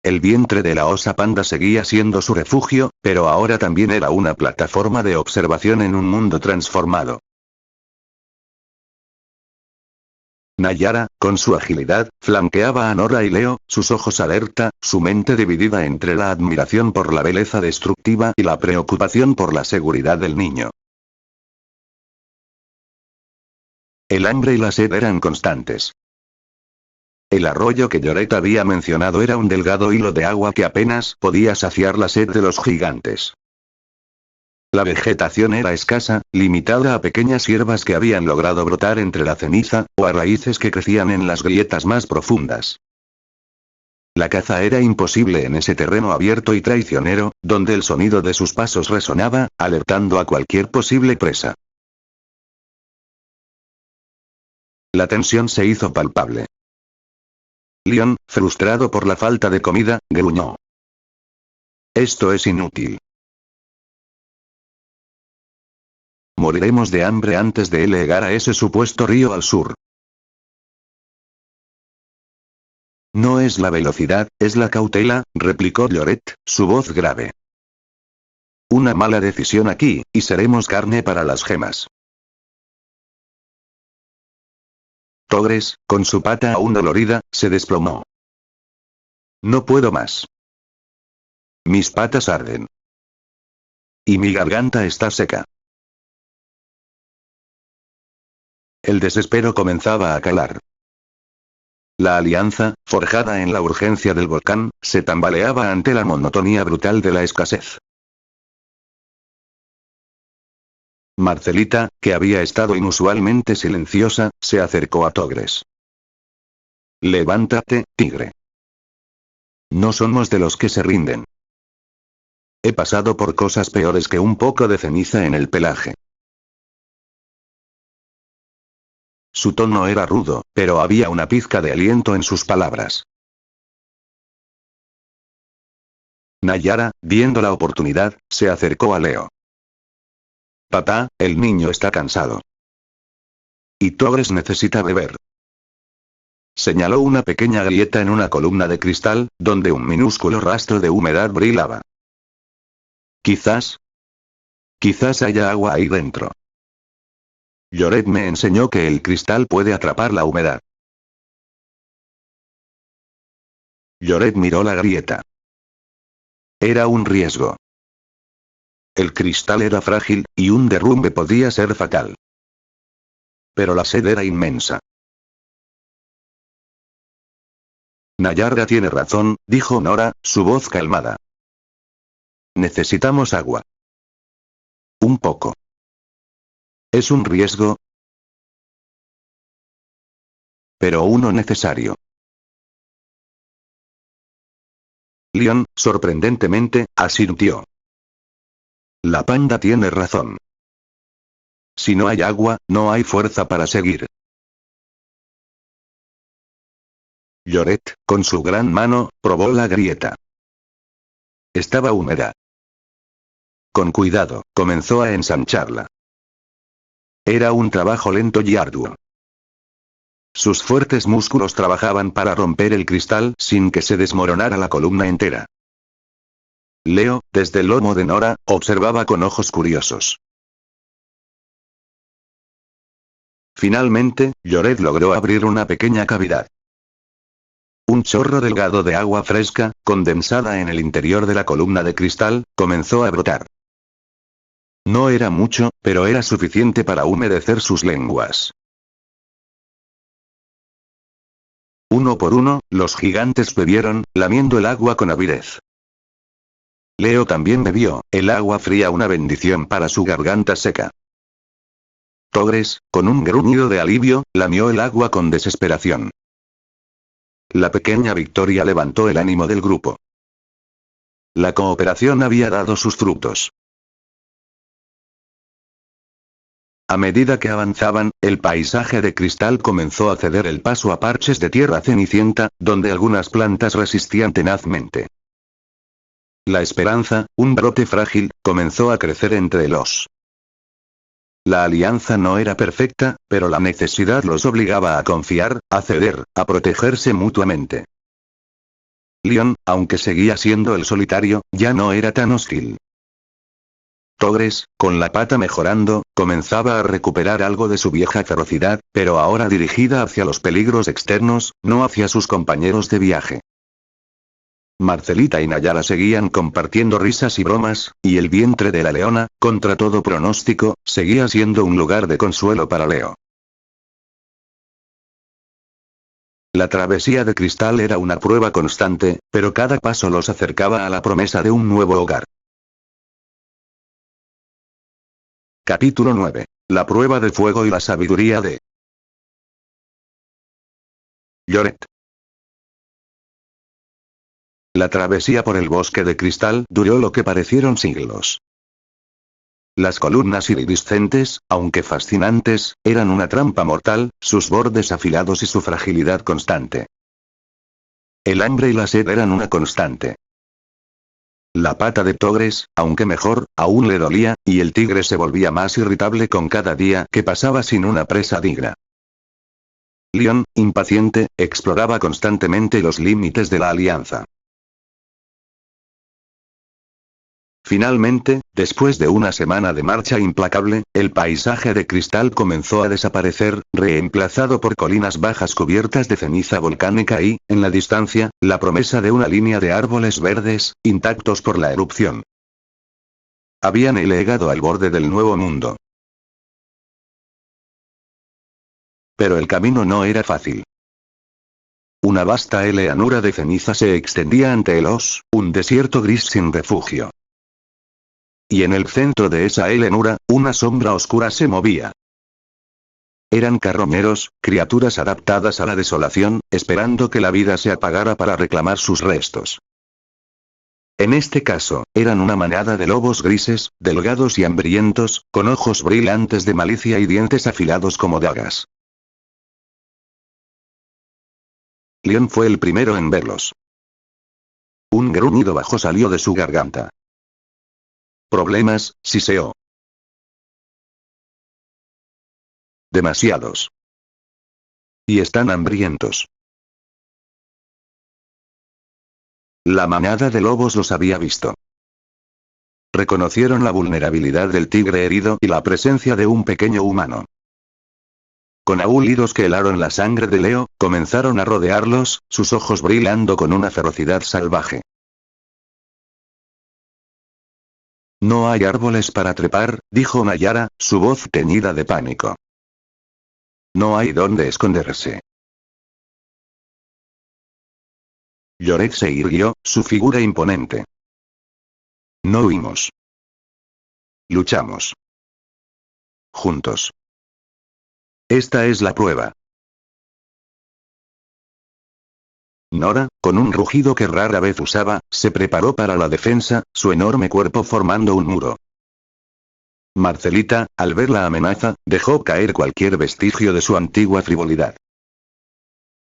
El vientre de la osa panda seguía siendo su refugio, pero ahora también era una plataforma de observación en un mundo transformado. Nayara, con su agilidad, flanqueaba a Nora y Leo, sus ojos alerta, su mente dividida entre la admiración por la belleza destructiva y la preocupación por la seguridad del niño. El hambre y la sed eran constantes. El arroyo que Lloret había mencionado era un delgado hilo de agua que apenas podía saciar la sed de los gigantes. La vegetación era escasa, limitada a pequeñas hierbas que habían logrado brotar entre la ceniza, o a raíces que crecían en las grietas más profundas. La caza era imposible en ese terreno abierto y traicionero, donde el sonido de sus pasos resonaba, alertando a cualquier posible presa. La tensión se hizo palpable. Leon, frustrado por la falta de comida, gruñó. Esto es inútil. Moriremos de hambre antes de llegar a ese supuesto río al sur. No es la velocidad, es la cautela, replicó Lloret, su voz grave. Una mala decisión aquí, y seremos carne para las gemas. Togres, con su pata aún dolorida, se desplomó. No puedo más. Mis patas arden. Y mi garganta está seca. El desespero comenzaba a calar. La alianza, forjada en la urgencia del volcán, se tambaleaba ante la monotonía brutal de la escasez. Marcelita, que había estado inusualmente silenciosa, se acercó a Togres. Levántate, tigre. No somos de los que se rinden. He pasado por cosas peores que un poco de ceniza en el pelaje. Su tono era rudo, pero había una pizca de aliento en sus palabras. Nayara, viendo la oportunidad, se acercó a Leo. Papá, el niño está cansado. Y Togres necesita beber. Señaló una pequeña grieta en una columna de cristal, donde un minúsculo rastro de humedad brillaba. Quizás haya agua ahí dentro. Lloret me enseñó que el cristal puede atrapar la humedad. Lloret miró la grieta. Era un riesgo. El cristal era frágil, y un derrumbe podía ser fatal. Pero la sed era inmensa. Nayara tiene razón, dijo Nora, su voz calmada. Necesitamos agua. Un poco. Es un riesgo, pero uno necesario. Leon, sorprendentemente, asintió. La panda tiene razón. Si no hay agua, no hay fuerza para seguir. Lloret, con su gran mano, probó la grieta. Estaba húmeda. Con cuidado, comenzó a ensancharla. Era un trabajo lento y arduo. Sus fuertes músculos trabajaban para romper el cristal sin que se desmoronara la columna entera. Leo, desde el lomo de Nora, observaba con ojos curiosos. Finalmente, Lloret logró abrir una pequeña cavidad. Un chorro delgado de agua fresca, condensada en el interior de la columna de cristal, comenzó a brotar. No era mucho, pero era suficiente para humedecer sus lenguas. Uno por uno, los gigantes bebieron, lamiendo el agua con avidez. Leo también bebió, el agua fría una bendición para su garganta seca. Togres, con un gruñido de alivio, lamió el agua con desesperación. La pequeña victoria levantó el ánimo del grupo. La cooperación había dado sus frutos. A medida que avanzaban, el paisaje de cristal comenzó a ceder el paso a parches de tierra cenicienta, donde algunas plantas resistían tenazmente. La esperanza, un brote frágil, comenzó a crecer entre los. La alianza no era perfecta, pero la necesidad los obligaba a confiar, a ceder, a protegerse mutuamente. Leon, aunque seguía siendo el solitario, ya no era tan hostil. Togres, con la pata mejorando, comenzaba a recuperar algo de su vieja ferocidad, pero ahora dirigida hacia los peligros externos, no hacia sus compañeros de viaje. Marcelita y Nayara seguían compartiendo risas y bromas, y el vientre de la leona, contra todo pronóstico, seguía siendo un lugar de consuelo para Leo. La travesía de cristal era una prueba constante, pero cada paso los acercaba a la promesa de un nuevo hogar. Capítulo 9. La prueba de fuego y la sabiduría de Lloret. La travesía por el bosque de cristal duró lo que parecieron siglos. Las columnas iridiscentes, aunque fascinantes, eran una trampa mortal, sus bordes afilados y su fragilidad constante. El hambre y la sed eran una constante. La pata de Togres, aunque mejor, aún le dolía, y el tigre se volvía más irritable con cada día que pasaba sin una presa digna. Leon, impaciente, exploraba constantemente los límites de la alianza. Finalmente, después de una semana de marcha implacable, el paisaje de cristal comenzó a desaparecer, reemplazado por colinas bajas cubiertas de ceniza volcánica y, en la distancia, la promesa de una línea de árboles verdes, intactos por la erupción. Habían llegado al borde del nuevo mundo. Pero el camino no era fácil. Una vasta llanura de ceniza se extendía ante ellos, un desierto gris sin refugio. Y en el centro de esa llanura, una sombra oscura se movía. Eran carroñeros, criaturas adaptadas a la desolación, esperando que la vida se apagara para reclamar sus restos. En este caso, eran una manada de lobos grises, delgados y hambrientos, con ojos brillantes de malicia y dientes afilados como dagas. Leon fue el primero en verlos. Un gruñido bajo salió de su garganta. ¿Problemas, siseó? Demasiados. Y están hambrientos. La manada de lobos los había visto. Reconocieron la vulnerabilidad del tigre herido y la presencia de un pequeño humano. Con aullidos que helaron la sangre de Leo, comenzaron a rodearlos, sus ojos brillando con una ferocidad salvaje. No hay árboles para trepar, dijo Nayara, su voz teñida de pánico. No hay dónde esconderse. Lloret se irguió, su figura imponente. No huimos. Luchamos. Juntos. Esta es la prueba. Nora, con un rugido que rara vez usaba, se preparó para la defensa, su enorme cuerpo formando un muro. Marcelita, al ver la amenaza, dejó caer cualquier vestigio de su antigua frivolidad.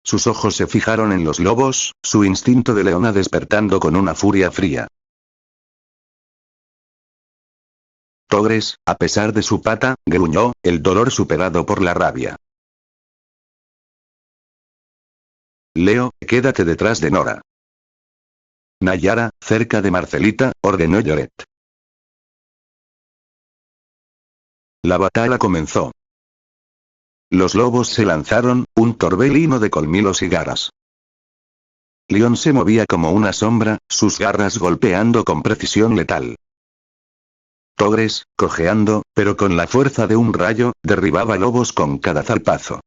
Sus ojos se fijaron en los lobos, su instinto de leona despertando con una furia fría. Togres, a pesar de su pata, gruñó, el dolor superado por la rabia. Leo, quédate detrás de Nora. Nayara, cerca de Marcelita, ordenó Lloret. La batalla comenzó. Los lobos se lanzaron, un torbellino de colmillos y garras. Leon se movía como una sombra, sus garras golpeando con precisión letal. Togres, cojeando, pero con la fuerza de un rayo, derribaba lobos con cada zarpazo.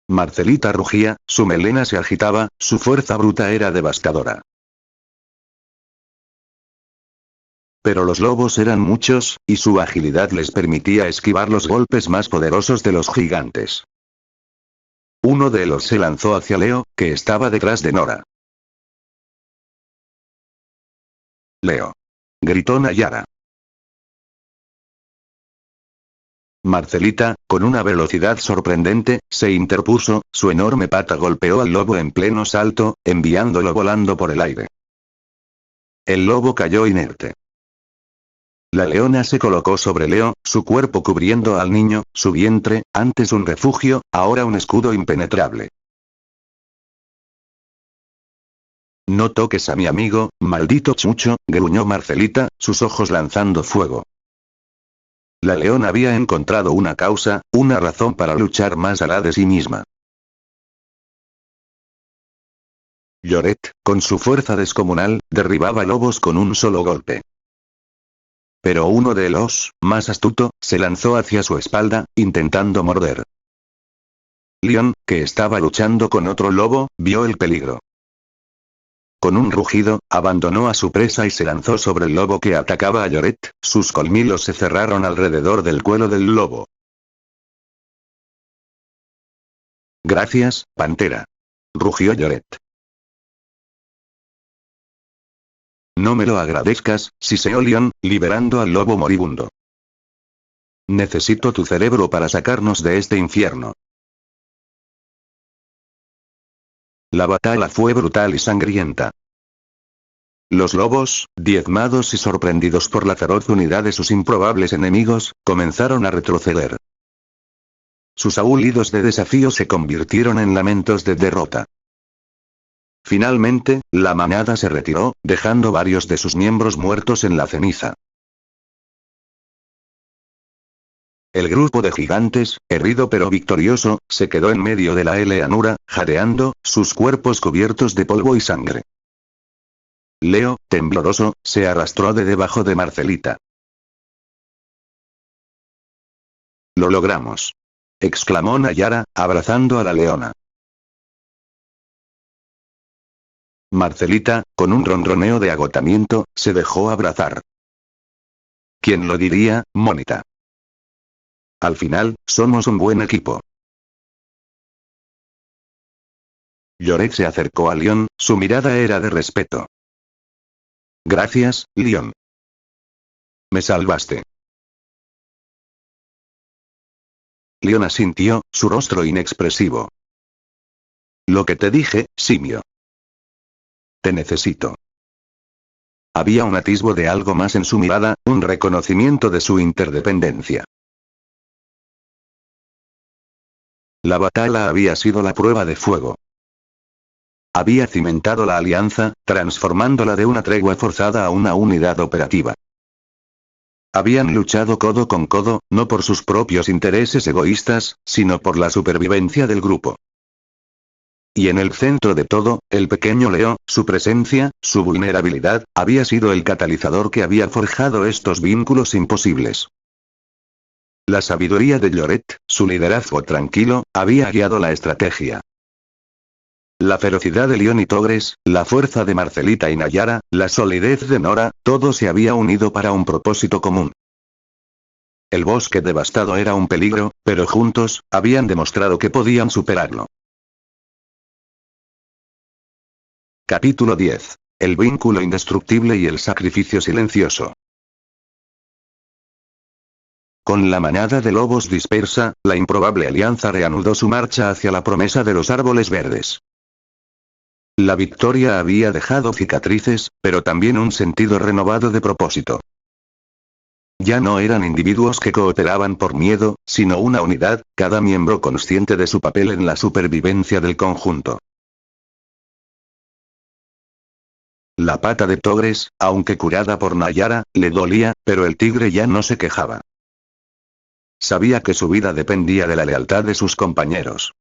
Marcelita rugía, su melena se agitaba, su fuerza bruta era devastadora. Pero los lobos eran muchos, y su agilidad les permitía esquivar los golpes más poderosos de los gigantes. Uno de ellos se lanzó hacia Leo, que estaba detrás de Nora. Leo. Gritó Nayara. Marcelita, con una velocidad sorprendente, se interpuso, su enorme pata golpeó al lobo en pleno salto, enviándolo volando por el aire. El lobo cayó inerte. La leona se colocó sobre Leo, su cuerpo cubriendo al niño, su vientre, antes un refugio, ahora un escudo impenetrable. No toques a mi amigo, maldito chucho, gruñó Marcelita, sus ojos lanzando fuego. La leona había encontrado una causa, una razón para luchar más allá de sí misma. Lloret, con su fuerza descomunal, derribaba lobos con un solo golpe. Pero uno de los, más astuto, se lanzó hacia su espalda, intentando morder. Leon, que estaba luchando con otro lobo, vio el peligro. Con un rugido, abandonó a su presa y se lanzó sobre el lobo que atacaba a Lloret, sus colmillos se cerraron alrededor del cuello del lobo. Gracias, pantera. Rugió Lloret. No me lo agradezcas, siseó Leon, liberando al lobo moribundo. Necesito tu cerebro para sacarnos de este infierno. La batalla fue brutal y sangrienta. Los lobos, diezmados y sorprendidos por la feroz unidad de sus improbables enemigos, comenzaron a retroceder. Sus aullidos de desafío se convirtieron en lamentos de derrota. Finalmente, la manada se retiró, dejando varios de sus miembros muertos en la ceniza. El grupo de gigantes, herido pero victorioso, se quedó en medio de la llanura, jadeando, sus cuerpos cubiertos de polvo y sangre. Leo, tembloroso, se arrastró de debajo de Marcelita. «Lo logramos», exclamó Nayara, abrazando a la leona. Marcelita, con un ronroneo de agotamiento, se dejó abrazar. ¿Quién lo diría, monita? Al final, somos un buen equipo. Lloret se acercó a Leon, su mirada era de respeto. Gracias, Leon. Me salvaste. Leon asintió, su rostro inexpresivo. Lo que te dije, simio. Te necesito. Había un atisbo de algo más en su mirada, un reconocimiento de su interdependencia. La batalla había sido la prueba de fuego. Había cimentado la alianza, transformándola de una tregua forzada a una unidad operativa. Habían luchado codo con codo, no por sus propios intereses egoístas, sino por la supervivencia del grupo. Y en el centro de todo, el pequeño Leo, su presencia, su vulnerabilidad, había sido el catalizador que había forjado estos vínculos imposibles. La sabiduría de Lloret, su liderazgo tranquilo, había guiado la estrategia. La ferocidad de Leon y Togres, la fuerza de Marcelita y Nayara, la solidez de Nora, todo se había unido para un propósito común. El bosque devastado era un peligro, pero juntos, habían demostrado que podían superarlo. Capítulo 10. El vínculo indestructible y el sacrificio silencioso. Con la manada de lobos dispersa, la improbable alianza reanudó su marcha hacia la promesa de los árboles verdes. La victoria había dejado cicatrices, pero también un sentido renovado de propósito. Ya no eran individuos que cooperaban por miedo, sino una unidad, cada miembro consciente de su papel en la supervivencia del conjunto. La pata de Togres, aunque curada por Nayara, le dolía, pero el tigre ya no se quejaba. Sabía que su vida dependía de la lealtad de sus compañeros.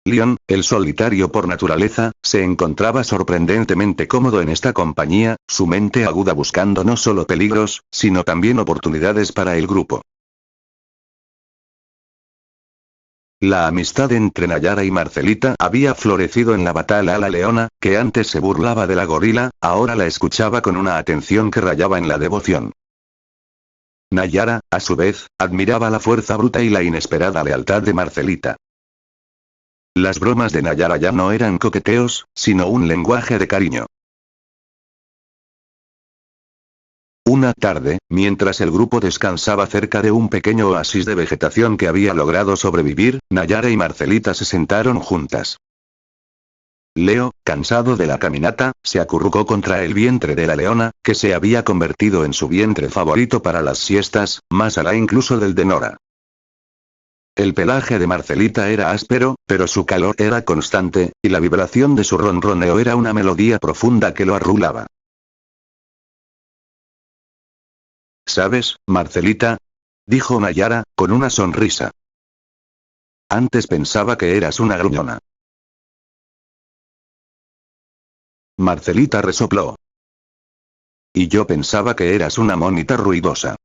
Leon, el solitario por naturaleza, se encontraba sorprendentemente cómodo en esta compañía, su mente aguda buscando no solo peligros, sino también oportunidades para el grupo. La amistad entre Nayara y Marcelita había florecido en la batalla a la leona, que antes se burlaba de la gorila, ahora la escuchaba con una atención que rayaba en la devoción. Nayara, a su vez, admiraba la fuerza bruta y la inesperada lealtad de Marcelita. Las bromas de Nayara ya no eran coqueteos, sino un lenguaje de cariño. Una tarde, mientras el grupo descansaba cerca de un pequeño oasis de vegetación que había logrado sobrevivir, Nayara y Marcelita se sentaron juntas. Leo, cansado de la caminata, se acurrucó contra el vientre de la leona, que se había convertido en su vientre favorito para las siestas, más allá incluso del de Nora. El pelaje de Marcelita era áspero, pero su calor era constante, y la vibración de su ronroneo era una melodía profunda que lo arrulaba. ¿Sabes, Marcelita?, dijo Nayara, con una sonrisa. Antes pensaba que eras una gruñona. Marcelita resopló. Y yo pensaba que eras una monita ruidosa.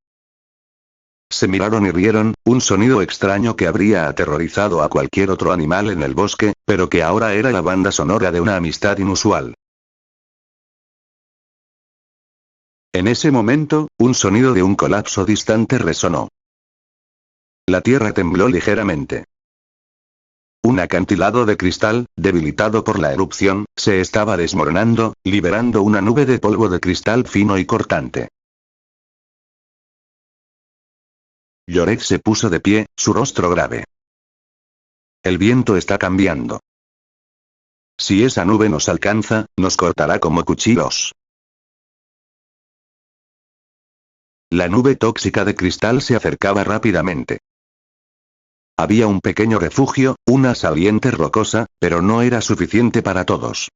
Se miraron y rieron, un sonido extraño que habría aterrorizado a cualquier otro animal en el bosque, pero que ahora era la banda sonora de una amistad inusual. En ese momento, un sonido de un colapso distante resonó. La tierra tembló ligeramente. Un acantilado de cristal, debilitado por la erupción, se estaba desmoronando, liberando una nube de polvo de cristal fino y cortante. Lloret se puso de pie, su rostro grave. El viento está cambiando. Si esa nube nos alcanza, nos cortará como cuchillos. La nube tóxica de cristal se acercaba rápidamente. Había un pequeño refugio, una saliente rocosa, pero no era suficiente para todos.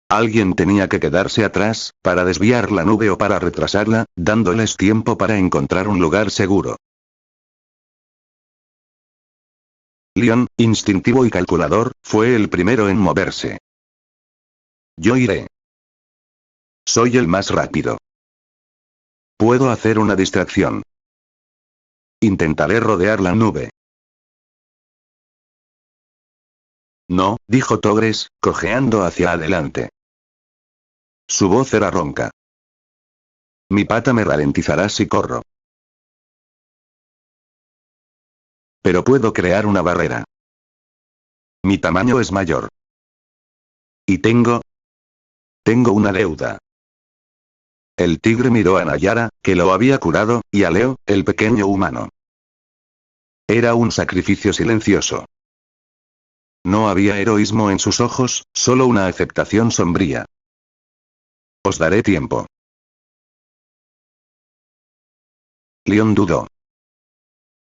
Alguien tenía que quedarse atrás, para desviar la nube o para retrasarla, dándoles tiempo para encontrar un lugar seguro. Leon, instintivo y calculador, fue el primero en moverse. Yo iré. Soy el más rápido. Puedo hacer una distracción. Intentaré rodear la nube. No, dijo Togres, cojeando hacia adelante. Su voz era ronca. Mi pata me ralentizará si corro. Pero puedo crear una barrera. Mi tamaño es mayor. Y tengo una deuda. El tigre miró a Nayara, que lo había curado, y a Leo, el pequeño humano. Era un sacrificio silencioso. No había heroísmo en sus ojos, solo una aceptación sombría. Os daré tiempo. Leon dudó.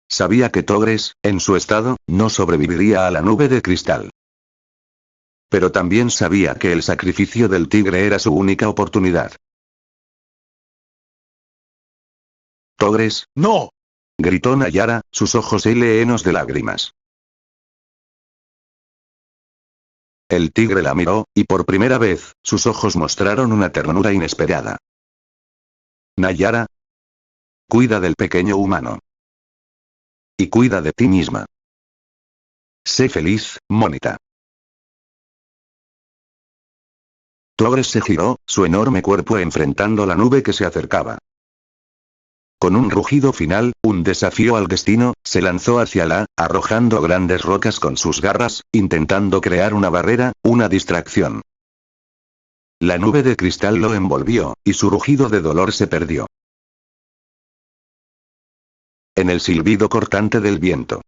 Sabía que Togres, en su estado, no sobreviviría a la nube de cristal. Pero también sabía que el sacrificio del tigre era su única oportunidad. Togres, ¡No! gritó Nayara, sus ojos llenos de lágrimas. El tigre la miró, y por primera vez, sus ojos mostraron una ternura inesperada. Nayara, cuida del pequeño humano. Y cuida de ti misma. Sé feliz, Mónica. Togres se giró, su enorme cuerpo enfrentando la nube que se acercaba. Con un rugido final, un desafío al destino, se lanzó hacia la, arrojando grandes rocas con sus garras, intentando crear una barrera, una distracción. La nube de cristal lo envolvió, y su rugido de dolor se perdió. En el silbido cortante del viento.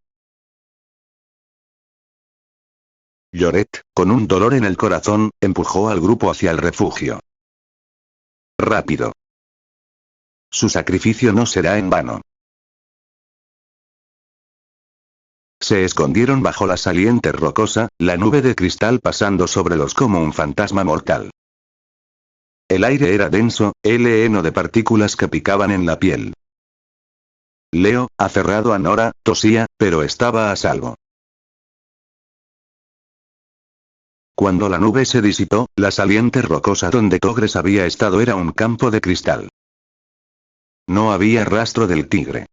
Lloret, con un dolor en el corazón, empujó al grupo hacia el refugio. Rápido. Su sacrificio no será en vano. Se escondieron bajo la saliente rocosa, la nube de cristal pasando sobre los como un fantasma mortal. El aire era denso, lleno de partículas que picaban en la piel. Leo, aferrado a Nora, tosía, pero estaba a salvo. Cuando la nube se disipó, la saliente rocosa donde Togres había estado era un campo de cristal. No había rastro del tigre.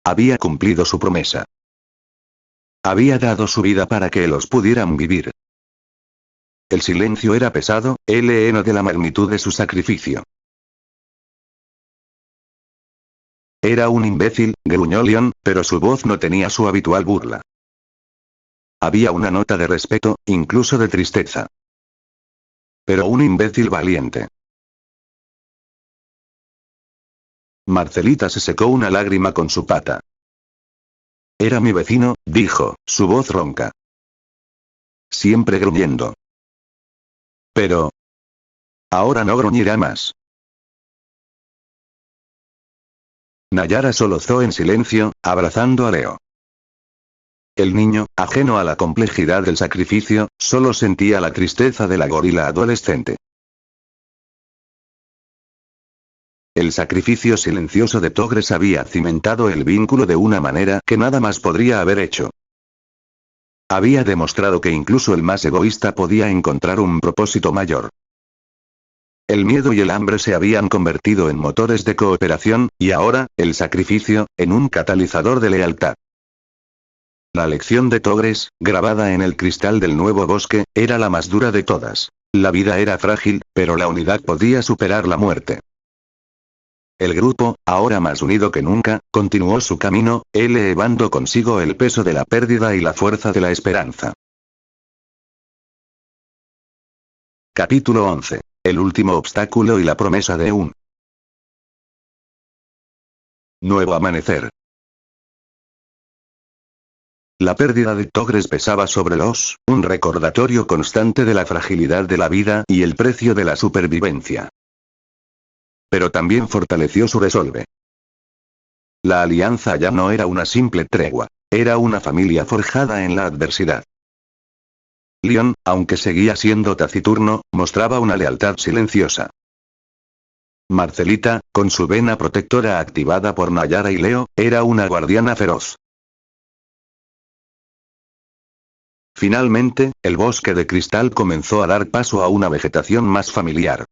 Había cumplido su promesa. Había dado su vida para que los pudieran vivir. El silencio era pesado, lleno de la magnitud de su sacrificio. Era un imbécil, gruñó Leon, pero su voz no tenía su habitual burla. Había una nota de respeto, incluso de tristeza. Pero un imbécil valiente. Marcelita se secó una lágrima con su pata. Era mi vecino, dijo, su voz ronca. Siempre gruñendo. Pero ahora no gruñirá más. Nayara solozó en silencio, abrazando a Leo. El niño, ajeno a la complejidad del sacrificio, solo sentía la tristeza de la gorila adolescente. El sacrificio silencioso de Togres había cimentado el vínculo de una manera que nada más podría haber hecho. Había demostrado que incluso el más egoísta podía encontrar un propósito mayor. El miedo y el hambre se habían convertido en motores de cooperación, y ahora, el sacrificio, en un catalizador de lealtad. La lección de Togres, grabada en el cristal del nuevo bosque, era la más dura de todas. La vida era frágil, pero la unidad podía superar la muerte. El grupo, ahora más unido que nunca, continuó su camino, elevando consigo el peso de la pérdida y la fuerza de la esperanza. Capítulo 11. El último obstáculo y la promesa de un nuevo amanecer. La pérdida de Togres pesaba sobre los, un recordatorio constante de la fragilidad de la vida y el precio de la supervivencia. Pero también fortaleció su resolve. La alianza ya no era una simple tregua, era una familia forjada en la adversidad. Leon, aunque seguía siendo taciturno, mostraba una lealtad silenciosa. Marcelita, con su vena protectora activada por Nayara y Leo, era una guardiana feroz. Finalmente, el bosque de cristal comenzó a dar paso a una vegetación más familiar.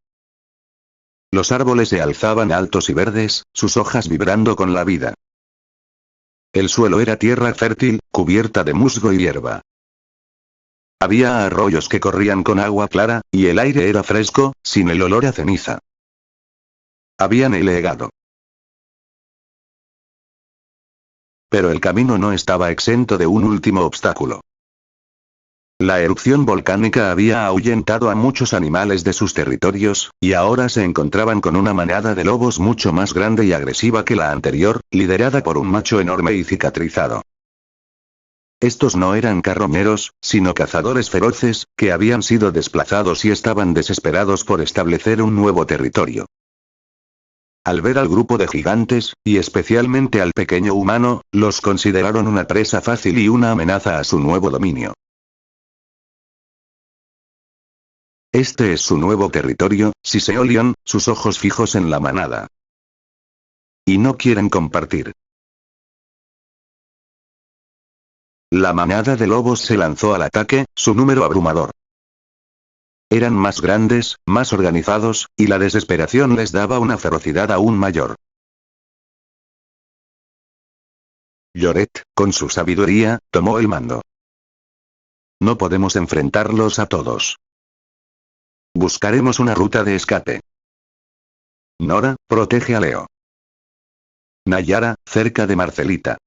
Los árboles se alzaban altos y verdes, sus hojas vibrando con la vida. El suelo era tierra fértil, cubierta de musgo y hierba. Había arroyos que corrían con agua clara, y el aire era fresco, sin el olor a ceniza. Habían legado. Pero el camino no estaba exento de un último obstáculo. La erupción volcánica había ahuyentado a muchos animales de sus territorios, y ahora se encontraban con una manada de lobos mucho más grande y agresiva que la anterior, liderada por un macho enorme y cicatrizado. Estos no eran carroñeros, sino cazadores feroces, que habían sido desplazados y estaban desesperados por establecer un nuevo territorio. Al ver al grupo de gigantes, y especialmente al pequeño humano, los consideraron una presa fácil y una amenaza a su nuevo dominio. Este es su nuevo territorio, siseó Leon, sus ojos fijos en la manada. Y no quieren compartir. La manada de lobos se lanzó al ataque, su número abrumador. Eran más grandes, más organizados, y la desesperación les daba una ferocidad aún mayor. Lloret, con su sabiduría, tomó el mando. No podemos enfrentarlos a todos. Buscaremos una ruta de escape. Nora, protege a Leo. Nayara, cerca de Marcelita.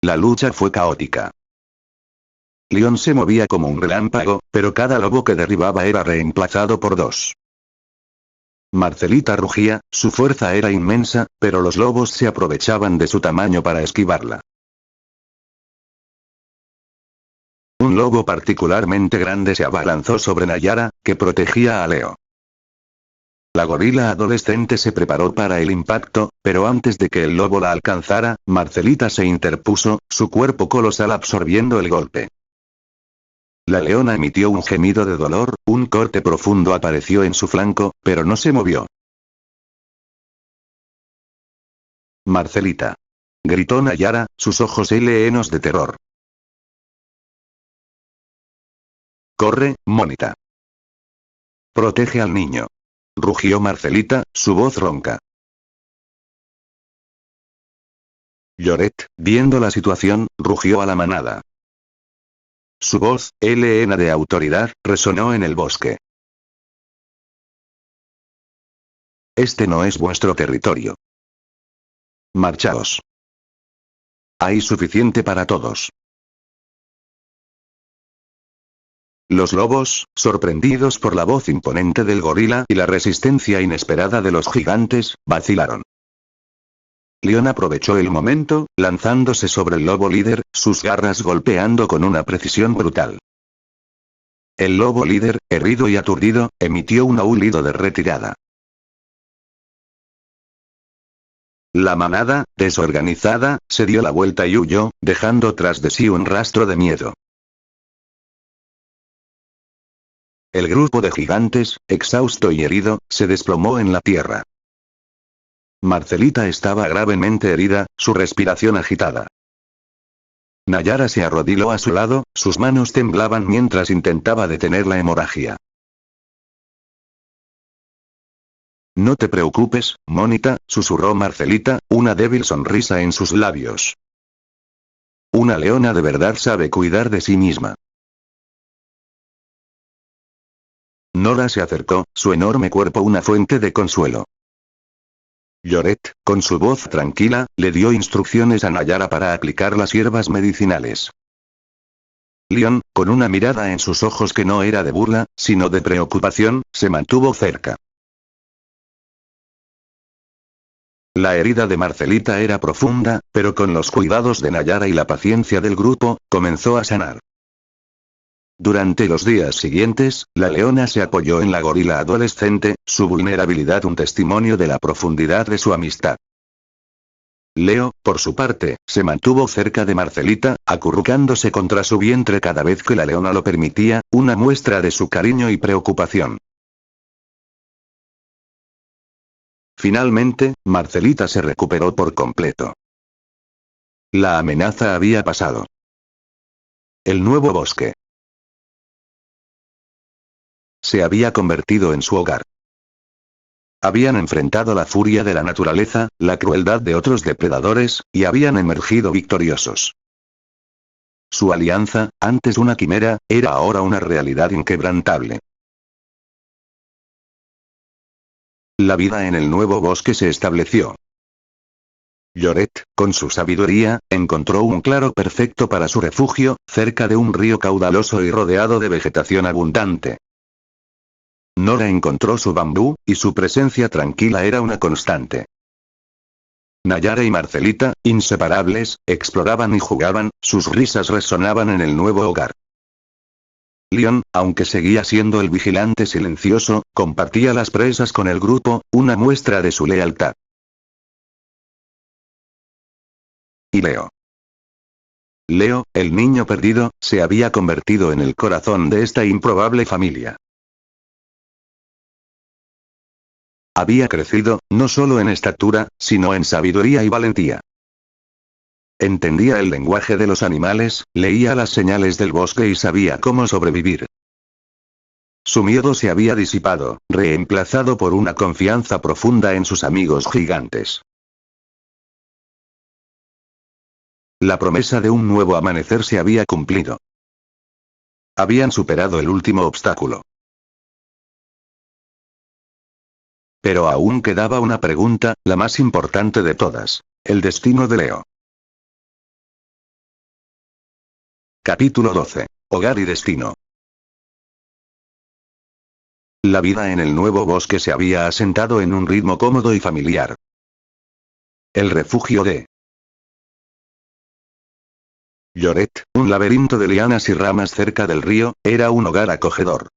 La lucha fue caótica. Leon se movía como un relámpago, pero cada lobo que derribaba era reemplazado por dos. Marcelita rugía, su fuerza era inmensa, pero los lobos se aprovechaban de su tamaño para esquivarla. Un lobo particularmente grande se abalanzó sobre Nayara, que protegía a Leo. La gorila adolescente se preparó para el impacto, pero antes de que el lobo la alcanzara, Marcelita se interpuso, su cuerpo colosal absorbiendo el golpe. La leona emitió un gemido de dolor, un corte profundo apareció en su flanco, pero no se movió. Marcelita. Gritó Nayara, sus ojos llenos de terror. Corre, Mónica. Protege al niño. Rugió Marcelita, su voz ronca. Lloret, viendo la situación, rugió a la manada. Su voz, llena de autoridad, resonó en el bosque. Este no es vuestro territorio. Marchaos. Hay suficiente para todos. Los lobos, sorprendidos por la voz imponente del gorila y la resistencia inesperada de los gigantes, vacilaron. Leon aprovechó el momento, lanzándose sobre el lobo líder, sus garras golpeando con una precisión brutal. El lobo líder, herido y aturdido, emitió un aullido de retirada. La manada, desorganizada, se dio la vuelta y huyó, dejando tras de sí un rastro de miedo. El grupo de gigantes, exhausto y herido, se desplomó en la tierra. Marcelita estaba gravemente herida, su respiración agitada. Nayara se arrodilló a su lado, sus manos temblaban mientras intentaba detener la hemorragia. No te preocupes, Mónica, susurró Marcelita, una débil sonrisa en sus labios. Una leona de verdad sabe cuidar de sí misma. Nora se acercó, su enorme cuerpo una fuente de consuelo. Lloret, con su voz tranquila, le dio instrucciones a Nayara para aplicar las hierbas medicinales. Leon, con una mirada en sus ojos que no era de burla, sino de preocupación, se mantuvo cerca. La herida de Marcelita era profunda, pero con los cuidados de Nayara y la paciencia del grupo, comenzó a sanar. Durante los días siguientes, la leona se apoyó en la gorila adolescente, su vulnerabilidad un testimonio de la profundidad de su amistad. Leo, por su parte, se mantuvo cerca de Marcelita, acurrucándose contra su vientre cada vez que la leona lo permitía, una muestra de su cariño y preocupación. Finalmente, Marcelita se recuperó por completo. La amenaza había pasado. El nuevo bosque. se había convertido en su hogar. Habían enfrentado la furia de la naturaleza, la crueldad de otros depredadores, y habían emergido victoriosos. Su alianza, antes una quimera, era ahora una realidad inquebrantable. La vida en el nuevo bosque se estableció. Lloret, con su sabiduría, encontró un claro perfecto para su refugio, cerca de un río caudaloso y rodeado de vegetación abundante. Nora encontró su bambú, y su presencia tranquila era una constante. Nayara y Marcelita, inseparables, exploraban y jugaban, sus risas resonaban en el nuevo hogar. Leon, aunque seguía siendo el vigilante silencioso, compartía las presas con el grupo, una muestra de su lealtad. Y Leo. Leo, el niño perdido, se había convertido en el corazón de esta improbable familia. Había crecido, no solo en estatura, sino en sabiduría y valentía. Entendía el lenguaje de los animales, leía las señales del bosque y sabía cómo sobrevivir. Su miedo se había disipado, reemplazado por una confianza profunda en sus amigos gigantes. La promesa de un nuevo amanecer se había cumplido. Habían superado el último obstáculo. Pero aún quedaba una pregunta, la más importante de todas: el destino de Leo. Capítulo 12. Hogar y destino. La vida en el nuevo bosque se había asentado en un ritmo cómodo y familiar. El refugio de Lloret, un laberinto de lianas y ramas cerca del río, era un hogar acogedor.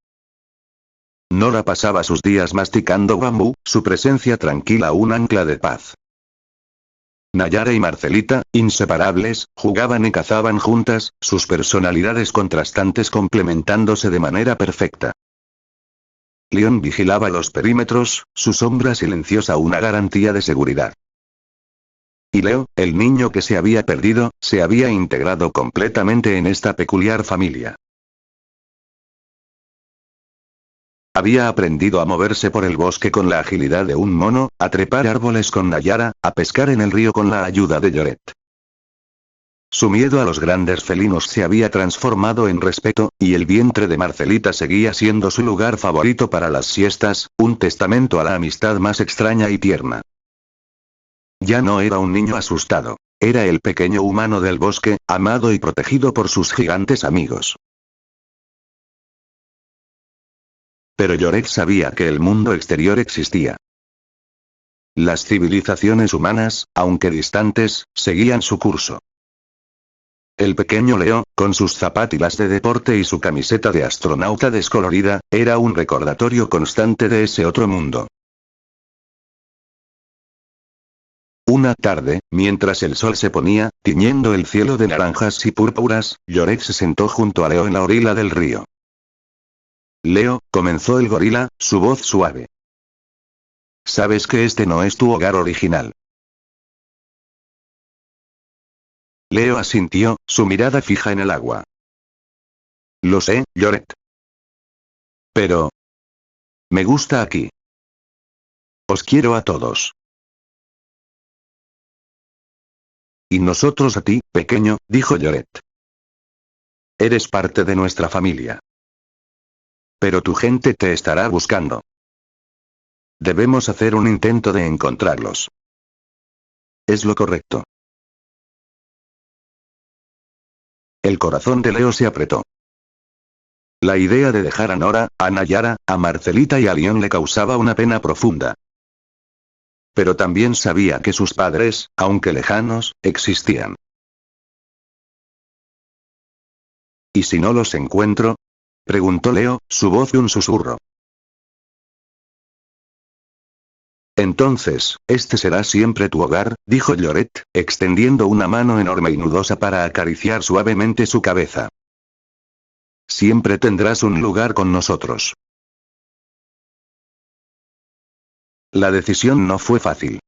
Nora pasaba sus días masticando bambú, su presencia tranquila un ancla de paz. Nayara y Marcelita, inseparables, jugaban y cazaban juntas, sus personalidades contrastantes complementándose de manera perfecta. Leon vigilaba los perímetros, su sombra silenciosa una garantía de seguridad. Y Leo, el niño que se había perdido, se había integrado completamente en esta peculiar familia. Había aprendido a moverse por el bosque con la agilidad de un mono, a trepar árboles con Nayara, a pescar en el río con la ayuda de Lloret. Su miedo a los grandes felinos se había transformado en respeto, y el vientre de Marcelita seguía siendo su lugar favorito para las siestas, un testamento a la amistad más extraña y tierna. Ya no era un niño asustado. Era el pequeño humano del bosque, amado y protegido por sus gigantes amigos. Pero Lloret sabía que el mundo exterior existía. Las civilizaciones humanas, aunque distantes, seguían su curso. El pequeño Leo, con sus zapatillas de deporte y su camiseta de astronauta descolorida, era un recordatorio constante de ese otro mundo. Una tarde, mientras el sol se ponía, tiñendo el cielo de naranjas y púrpuras, Lloret se sentó junto a Leo en la orilla del río. Leo, comenzó el gorila, su voz suave. Sabes que este no es tu hogar original. Leo asintió, su mirada fija en el agua. Lo sé, Lloret. Pero... me gusta aquí. Os quiero a todos. Y nosotros a ti, pequeño, dijo Lloret. Eres parte de nuestra familia. Pero tu gente te estará buscando. Debemos hacer un intento de encontrarlos. Es lo correcto. El corazón de Leo se apretó. La idea de dejar a Nora, a Nayara, a Marcelita y a Leon le causaba una pena profunda. Pero también sabía que sus padres, aunque lejanos, existían. ¿Y si no los encuentro? Preguntó Leo, su voz un susurro. Entonces, este será siempre tu hogar, dijo Lloret, extendiendo una mano enorme y nudosa para acariciar suavemente su cabeza. Siempre tendrás un lugar con nosotros. La decisión no fue fácil.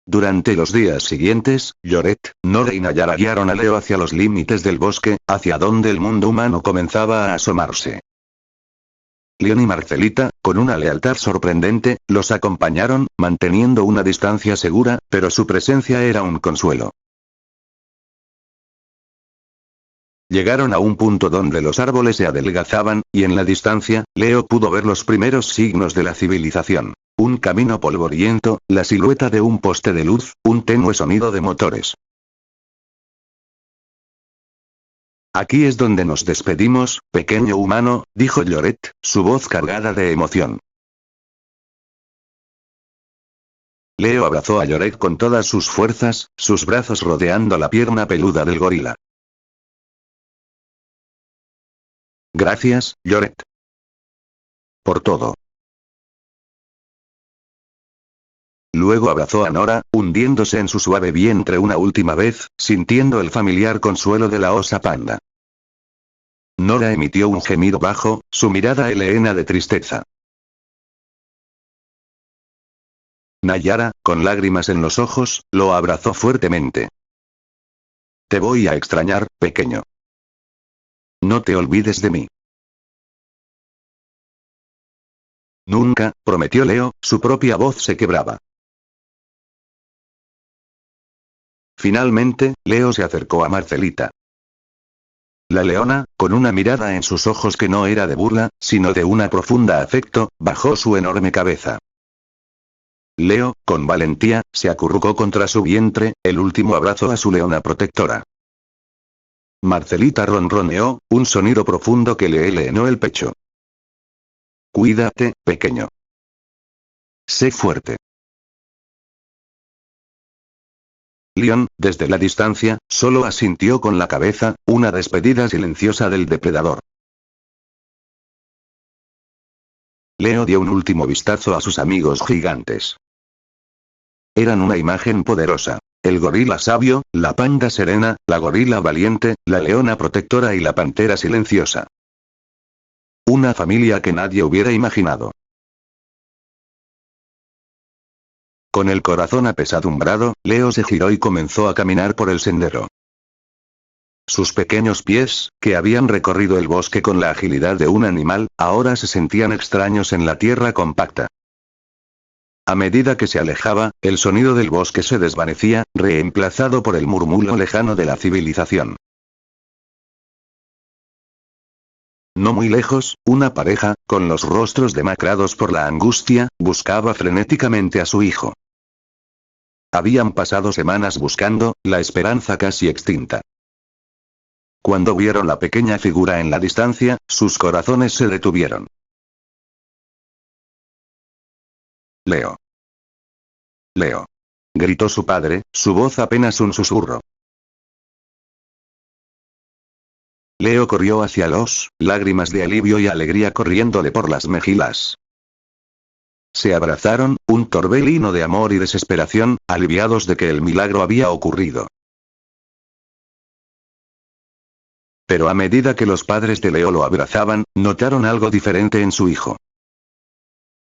Durante los días siguientes, Lloret, Nora y Nayara guiaron a Leo hacia los límites del bosque, hacia donde el mundo humano comenzaba a asomarse. Leon y Marcelita, con una lealtad sorprendente, los acompañaron, manteniendo una distancia segura, pero su presencia era un consuelo. Llegaron a un punto donde los árboles se adelgazaban, y en la distancia, Leo pudo ver los primeros signos de la civilización. Un camino polvoriento, la silueta de un poste de luz, un tenue sonido de motores. Aquí es donde nos despedimos, pequeño humano, dijo Lloret, su voz cargada de emoción. Leo abrazó a Lloret con todas sus fuerzas, sus brazos rodeando la pierna peluda del gorila. Gracias, Lloret. Por todo. Luego abrazó a Nora, hundiéndose en su suave vientre una última vez, sintiendo el familiar consuelo de la osa panda. Nora emitió un gemido bajo, su mirada helena de tristeza. Nayara, con lágrimas en los ojos, lo abrazó fuertemente. Te voy a extrañar, pequeño. No te olvides de mí. Nunca, prometió Leo, su propia voz se quebraba. Finalmente, Leo se acercó a Marcelita. La leona, con una mirada en sus ojos que no era de burla, sino de una profunda afecto, bajó su enorme cabeza. Leo, con valentía, se acurrucó contra su vientre, el último abrazo a su leona protectora. Marcelita ronroneó, un sonido profundo que le helenó el pecho. Cuídate, pequeño. Sé fuerte. Leon, desde la distancia, solo asintió con la cabeza, una despedida silenciosa del depredador. Leo dio un último vistazo a sus amigos gigantes. Eran una imagen poderosa. El gorila sabio, la panda serena, la gorila valiente, la leona protectora y la pantera silenciosa. Una familia que nadie hubiera imaginado. Con el corazón apesadumbrado, Leo se giró y comenzó a caminar por el sendero. Sus pequeños pies, que habían recorrido el bosque con la agilidad de un animal, ahora se sentían extraños en la tierra compacta. A medida que se alejaba, el sonido del bosque se desvanecía, reemplazado por el murmullo lejano de la civilización. No muy lejos, una pareja, con los rostros demacrados por la angustia, buscaba frenéticamente a su hijo. Habían pasado semanas buscando, la esperanza casi extinta. Cuando vieron la pequeña figura en la distancia, sus corazones se detuvieron. Leo. Leo. Gritó su padre, su voz apenas un susurro. Leo corrió hacia los, lágrimas de alivio y alegría corriéndole por las mejillas. Se abrazaron, un torbellino de amor y desesperación, aliviados de que el milagro había ocurrido. Pero a medida que los padres de Leo lo abrazaban, notaron algo diferente en su hijo.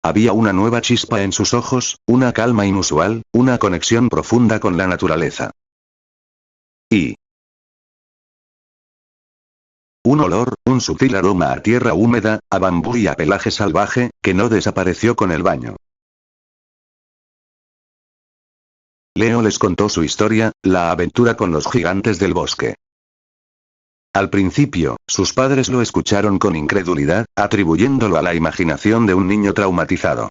Había una nueva chispa en sus ojos, una calma inusual, una conexión profunda con la naturaleza. Y un olor, un sutil aroma a tierra húmeda, a bambú y a pelaje salvaje, que no desapareció con el baño. Leo les contó su historia, la aventura con los gigantes del bosque. Al principio, sus padres lo escucharon con incredulidad, atribuyéndolo a la imaginación de un niño traumatizado.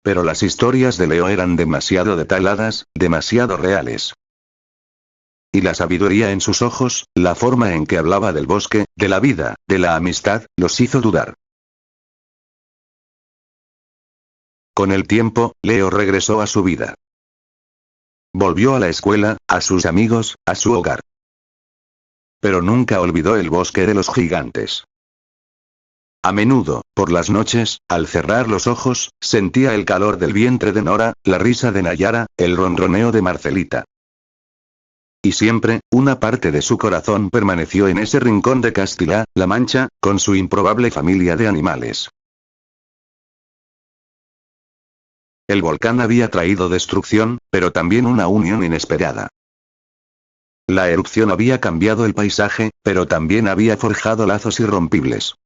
Pero las historias de Leo eran demasiado detalladas, demasiado reales. Y la sabiduría en sus ojos, la forma en que hablaba del bosque, de la vida, de la amistad, los hizo dudar. Con el tiempo, Leo regresó a su vida. Volvió a la escuela, a sus amigos, a su hogar. Pero nunca olvidó el bosque de los gigantes. A menudo, por las noches, al cerrar los ojos, sentía el calor del vientre de Nora, la risa de Nayara, el ronroneo de Marcelita. Y siempre, una parte de su corazón permaneció en ese rincón de Castilla-La Mancha, con su improbable familia de animales. El volcán había traído destrucción, pero también una unión inesperada. La erupción había cambiado el paisaje, pero también había forjado lazos irrompibles.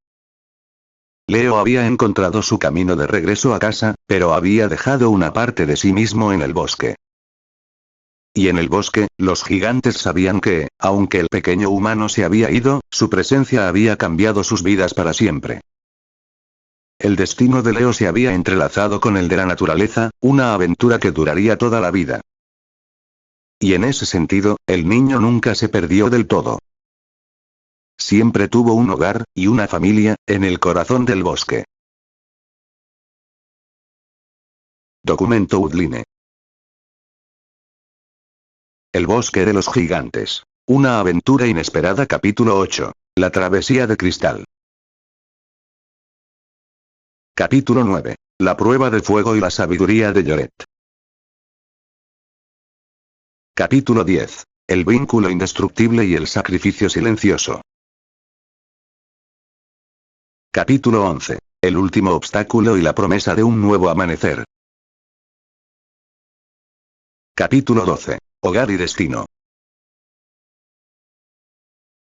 Leo había encontrado su camino de regreso a casa, pero había dejado una parte de sí mismo en el bosque. Y en el bosque, los gigantes sabían que, aunque el pequeño humano se había ido, su presencia había cambiado sus vidas para siempre. El destino de Leo se había entrelazado con el de la naturaleza, una aventura que duraría toda la vida. Y en ese sentido, el niño nunca se perdió del todo. Siempre tuvo un hogar, y una familia, en el corazón del bosque. Documento Udline. El bosque de los gigantes. Una aventura inesperada. Capítulo 8. La travesía de cristal. Capítulo 9. La prueba de fuego y la sabiduría de Lloret. Capítulo 10. El vínculo indestructible y el sacrificio silencioso. Capítulo 11. El último obstáculo y la promesa de un nuevo amanecer. Capítulo 12. Hogar y destino.